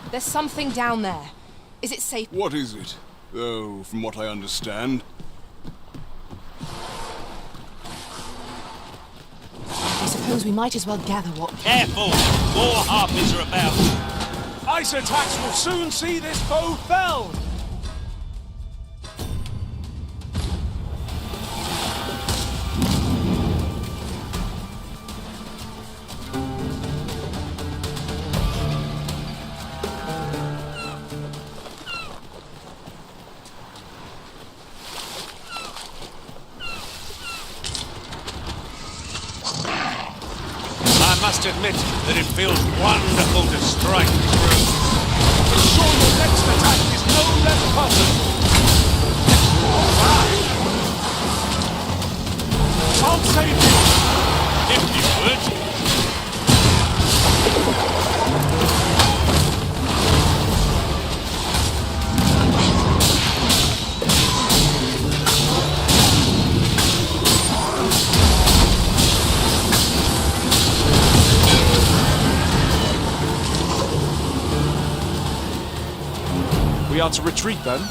There's something down there. Is it safe? What is it? Oh, from what I understand. I suppose we might as well gather what... Careful! More harpies are about. Ice attacks will soon see this foe felled! I must admit that it feels wonderful to strike through. Ensure your next attack is no less possible. I'll save you! If you would. We are to retreat then?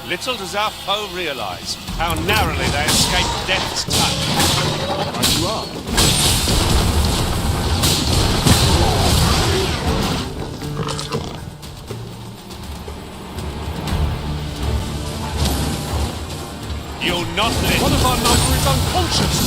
Little does our foe realize how narrowly they escape death's touch. Right you are. You'll not live. One of our number is unconscious!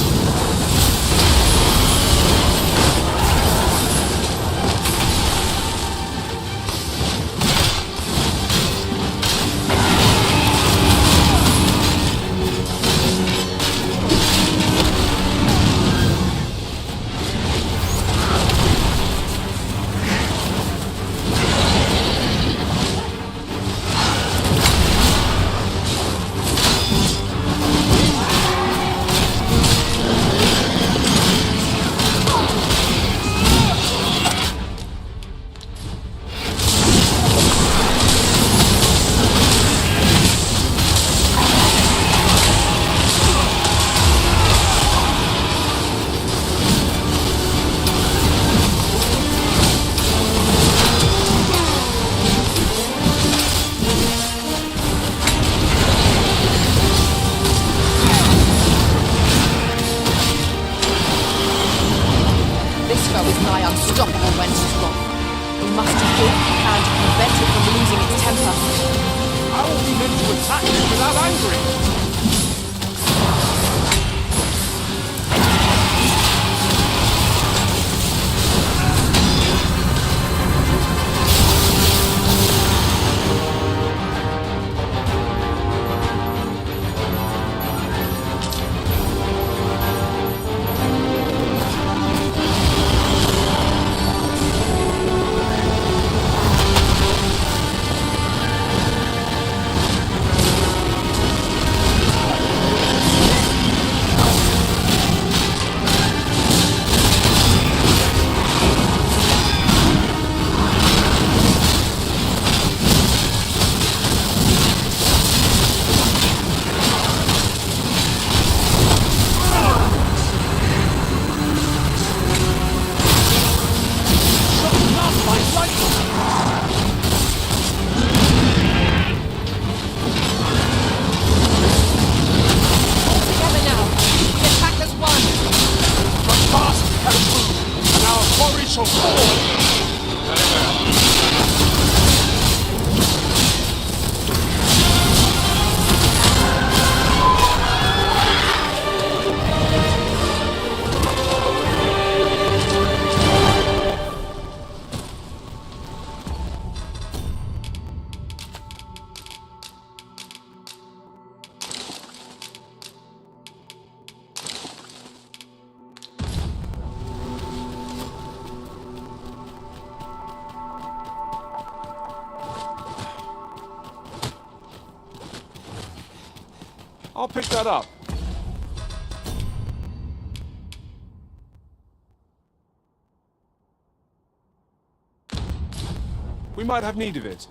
must do all you can to prevent it from losing its temper. How are we meant to attack it without angering? I'll pick that up. We might have need of it.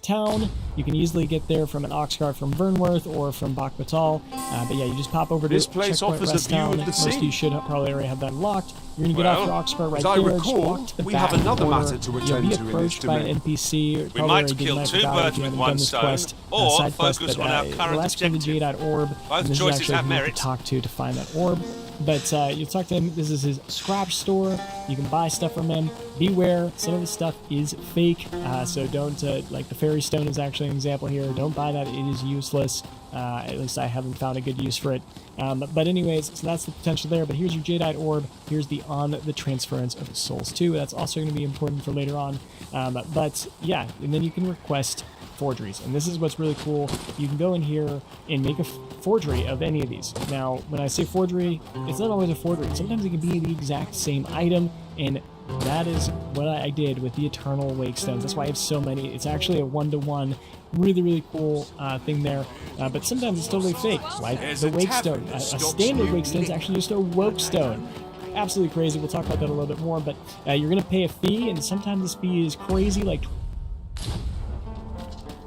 Town. You can easily get there from an ox cart from Vernworth or from Bakhmatal. But yeah, you just pop over to This place Checkpoint offers a Rest view Town. of the Most of sea. you should probably already have that unlocked. You're gonna get off your ox cart right as I there. recall, just walk to the we back have another corner. matter to You'll attend be to in this approached by an domain. NPC. We Probably might already kill did two that birds if you with haven't one done this stone, quest, or side quest, focus but, on our you'll current ask for the objective. Jadeite Orb. Both and this choices is actually have who you have merit. to talk to find that orb. But you talk to him. This is his scratch store. You can buy stuff from him. Beware, some of the stuff is fake, so don't, like the fairy stone is actually an example here. Don't buy that, it is useless. At least I haven't found a good use for it. But anyways, so that's the potential there. But here's your Jadeite Orb. Here's the on the transference of souls too. That's also going to be important for later on. But yeah, and then you can request forgeries. And this is what's really cool. You can go in here and make a forgery of any of these. Now, when I say forgery, it's not always a forgery. Sometimes it can be the exact same item, and that is what I did with the Eternal Wake Stones. That's why I have so many. It's actually a one-to-one, really, really cool thing there. But sometimes it's totally fake, like the Wake Stone. A standard Wake Stone is actually just a Woke Stone. Absolutely crazy. We'll talk about that a little bit more, but you're going to pay a fee, and sometimes this fee is crazy, like...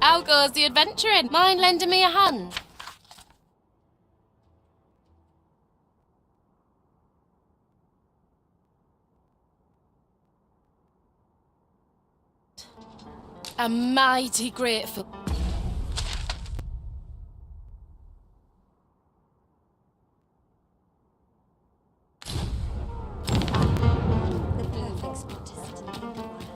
How goes the adventuring? Mind lending me a hand? I'm mighty grateful. The perfect spot to sit and think about it.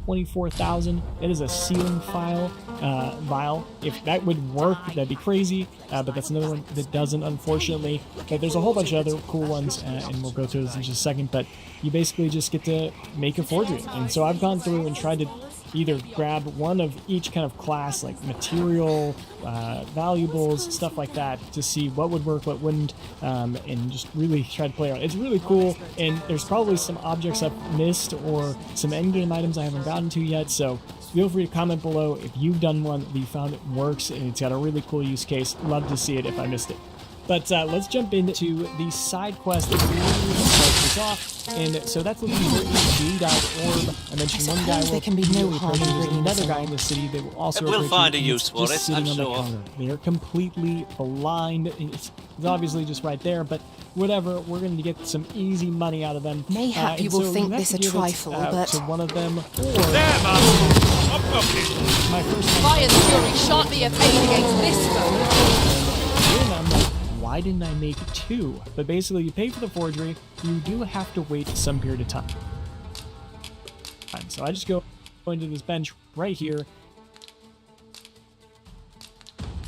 24,000. It is a ceiling vial. If that would work, that'd be crazy, but that's another one that doesn't, unfortunately. But there's a whole bunch of other cool ones, and we'll go through those in just a second, but you basically just get to make a forgery. And so I've gone through and tried to either grab one of each kind of class, like material, valuables, stuff like that, to see what would work, what wouldn't, and just really try to play around. It's really cool, and there's probably some objects I've missed or some endgame items I haven't gotten to yet, so feel free to comment below if you've done one that you found it works and it's got a really cool use case. Love to see it if I missed it. But let's jump into the side quest that really starts this off. And so that's looking for a G.orb. I mentioned one guy will can be no harm in there's bringing another this guy along. in the city that will also We'll approach find you, a and use it's for just it, I'm sitting on the sure. counter. They are completely blind. It's obviously just right there, but whatever, we're going to get some easy money out of them. Mayhap you and will so think you have this to a give it, trifle, but... to one of them, or There, my first Fire's fury shan't be availed against this foe. and I'm like, why didn't I make two? But basically, you pay for the forgery, you do have to wait some period of time. So I just go into this bench right here.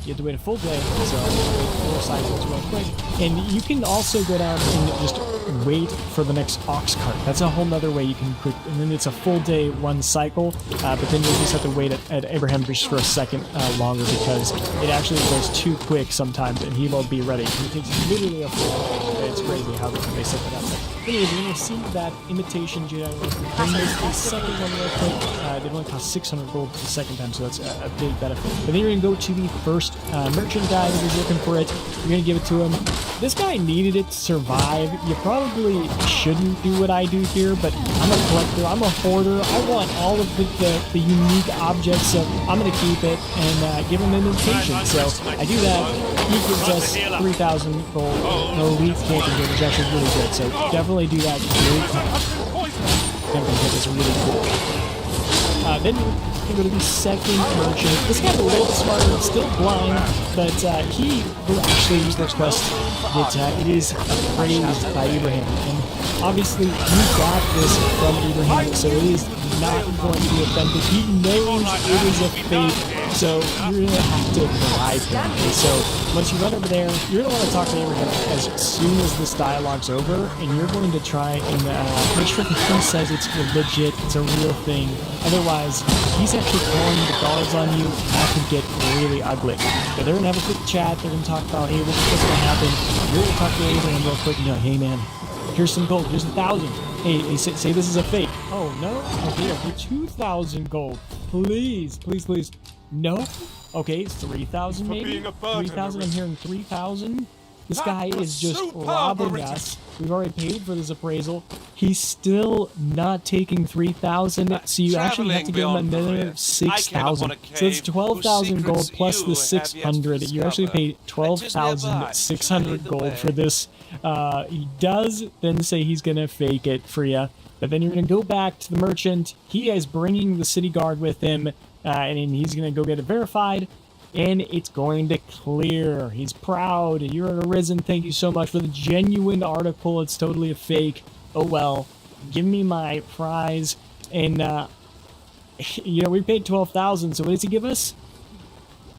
You have to wait a full day, so I'll just wait 4 cycles real quick. And you can also go down and just wait for the next ox cart. That's a whole nother way you can quick, and then it's a full day, 1 cycle, but then you just have to wait at Abraham just for a second longer because it actually goes too quick sometimes and he won't be ready. It takes literally a full day. It's crazy how they set that up. But anyways, we're going to see that imitation Jedi Orb. Bring this the second one real quick. They only cost 600 gold the second time, so that's a big benefit. But then you're going to go to the first merchant guy that is looking for it. You're going to give it to him. This guy needed it to survive. You probably shouldn't do what I do here, but I'm a collector. I'm a hoarder. I want all of the unique objects, so I'm going to keep it and give him an invitation. So I do that. He gives us 3,000 gold. No elite camping gear, which is actually really good. So definitely do that. Camping gear is really cool. Then you go to the second merchant. This guy's a little bit smarter, still blind, but he will actually request that it is appraised by Abraham. And obviously, he got this from Abraham, so it is not going to be authentic. He knows it is a fake, so you're going to have to bribe him. And so once you run over there, you're going to want to talk to Abraham as soon as this dialogue's over, and you're going to try and make sure that he says it's legit, it's a real thing. Otherwise, he's actually calling the guards on you. That could get really ugly. But they're going to have a quick chat. They're going to talk about, hey, what's going to happen? You're going to talk to Abraham real quick and you're like, hey, man, here's some gold. Here's 1,000. Hey, say this is a fake. Oh, no? Okay, for 2,000 gold. Please, please, please. No? Okay, it's 3,000 maybe? 3,000? I'm hearing 3,000? This guy is just robbing us. We've already paid for this appraisal. He's still not taking 3,000, so you actually have to give him another 6,000. So it's 12,000 gold plus the 600. You actually pay 12,600 gold for this. He does then say he's going to fake it for you, but then you're going to go back to the merchant. He is bringing the city guard with him, and he's going to go get it verified. And it's going to clear. He's proud. You're an Arisen. Thank you so much for the genuine article. It's totally a fake. Oh well. Give me my prize. And, you know, we paid 12,000. So what does he give us?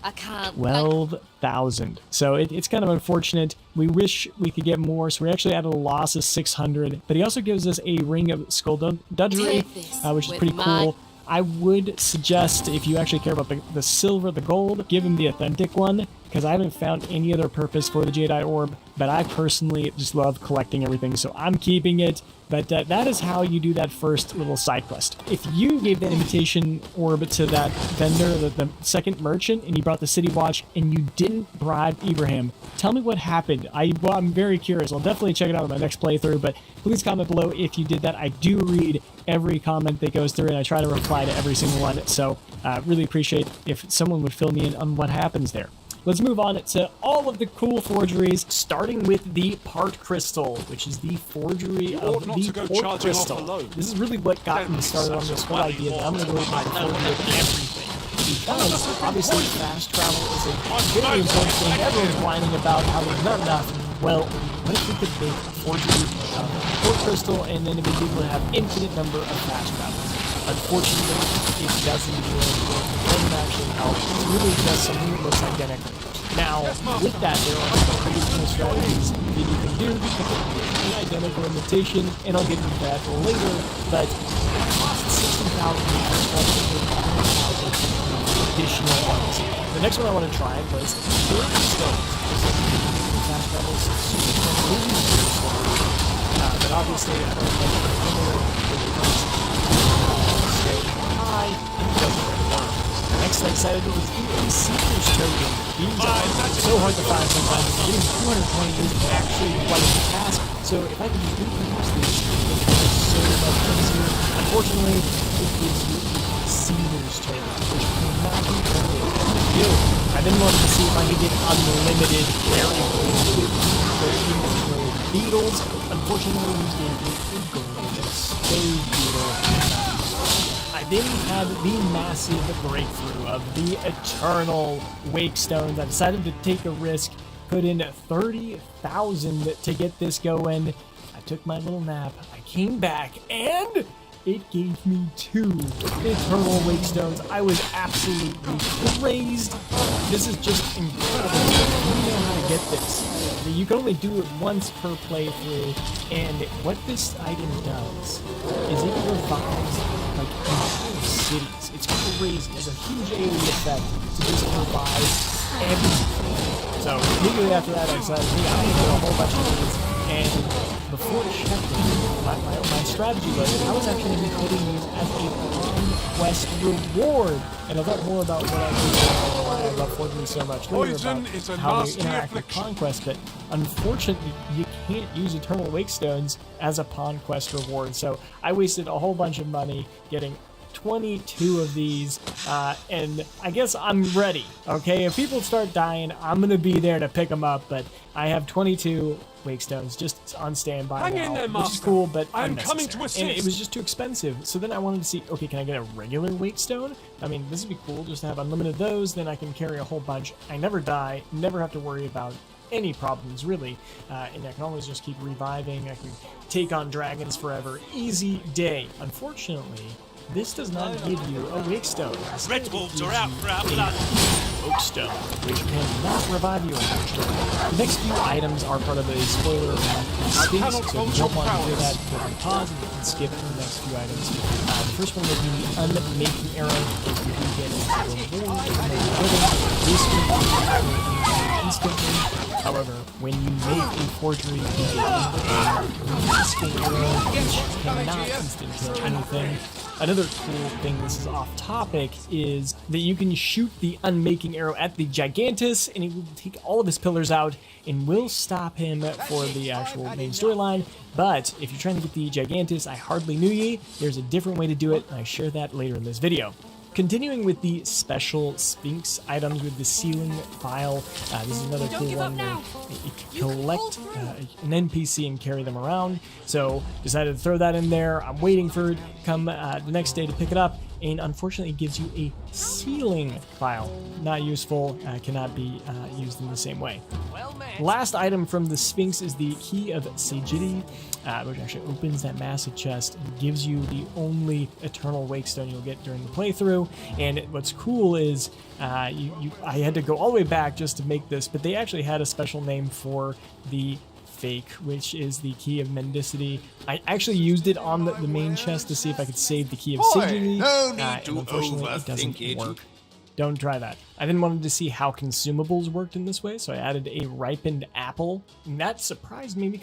I can't. 12,000. So it's kind of unfortunate. We wish we could get more. So we're actually at a loss of 600. But he also gives us a ring of skullduggery, which is pretty cool. I would suggest, if you actually care about the silver, the gold, give him the authentic one, because I haven't found any other purpose for the Jedi Orb, but I personally just love collecting everything, so I'm keeping it. But that is how you do that first little side quest. If you gave the invitation orb to that vendor, the second merchant, and you brought the city watch, and you didn't bribe Abraham, tell me what happened. I'm very curious. I'll definitely check it out in my next playthrough, but please comment below if you did that. I do read every comment that goes through, and I try to reply to every single one, so really appreciate if someone would fill me in on what happens there. Let's move on to all of the cool forgeries, starting with the part crystal, which is the forgery of the port crystal. This is really what got me started on this whole idea that I'm going to go by forgery of everything. Because, obviously, fast travel is a very important thing. Everyone's whining about how there's not enough. Well, what if we could make a forgery of the port crystal, and then it would be able to have infinite number of fast travels? Unfortunately, it doesn't really work. It doesn't actually help. It's really just something that looks identical. Now, with that, there are some additional strategies that you can do to the identical imitation, and I'll get into that later, but it costs 60,000 additional ones. The next one I want to try was 30 stones. Fast travels, but obviously, I don't know high, it doesn't really work. Next I decided it was the Seeker's Token. These are so hard to find sometimes. Getting 220 is actually quite a task. So if I could just reproduce these, it would be so much easier. Unfortunately, it gives you the Seeker's Token, which cannot be good. I've been wanting to see if I could get unlimited beetles. Unfortunately, these gave me a golden stave beetle. I then had the massive breakthrough of the Eternal Wake Stones. I decided to take a risk, put in 30,000 to get this going. I took my little nap, I came back, and it gave me 2 Eternal Wake Stones. I was absolutely crazed. This is just incredible. You know how to get this. You can only do it once per playthrough, and what this item does is it revives like entire cities. It's crazy. It's a huge AoE effect to just revive everything. So immediately after that, I decided, hey, I'm gonna do a whole bunch of these. And before checking, my strategy was I was actually going to be putting these as a conquest reward. And I'll talk more about what I do and why I love forgery so much later about how they interact with conquest. But unfortunately, you can't use Eternal Wake Stones as a conquest reward. So I wasted a whole bunch of money getting 22 of these, and I guess I'm ready, okay? If people start dying, I'm gonna be there to pick them up, but I have 22 Wake Stones just on standby now, which is cool, but I'm coming to assist. And it was just too expensive, so then I wanted to see, okay, can I get a regular Wake Stone? I mean, this would be cool, just to have unlimited of those, then I can carry a whole bunch. I never die, never have to worry about any problems, really, and I can always just keep reviving. I can take on dragons forever. Easy day. Unfortunately, this does not give you a Wake Stone. Red Wolves are out for our blood. Oak Stone, which cannot revive you, unfortunately. The next few items are part of a spoiler about Sphinx, so if you don't want to hear that, you can pause and you can skip to the next few items. The first one will be the Unmaking Arrow. If you do get into a reward, this will be instantly. However, when you make a forgery, you get an instant arrow, which cannot instant kill anything. Another cool thing, this is off topic, is that you can shoot the Unmaking Arrow at the Gigantus, and it will take all of his pillars out and will stop him for the actual main storyline. But if you're trying to get the Gigantus, I hardly knew ye, there's a different way to do it, and I share that later in this video. Continuing with the special Sphinx items with the ceiling file, this is another cool one where you can collect an NPC and carry them around. So decided to throw that in there. I'm waiting for it to come the next day to pick it up, and unfortunately it gives you a ceiling file. Not useful, cannot be used in the same way. Last item from the Sphinx is the Key of Sagitty, which actually opens that massive chest and gives you the only Eternal Wake Stone you'll get during the playthrough. And what's cool is I had to go all the way back just to make this, but they actually had a special name for the fake, which is the Key of Mendicity. I actually used it on the main chest to see if I could save the Key of Sagitty, and unfortunately it doesn't work. Don't try that. I then wanted to see how consumables worked in this way, so I added a ripened apple, and that surprised me because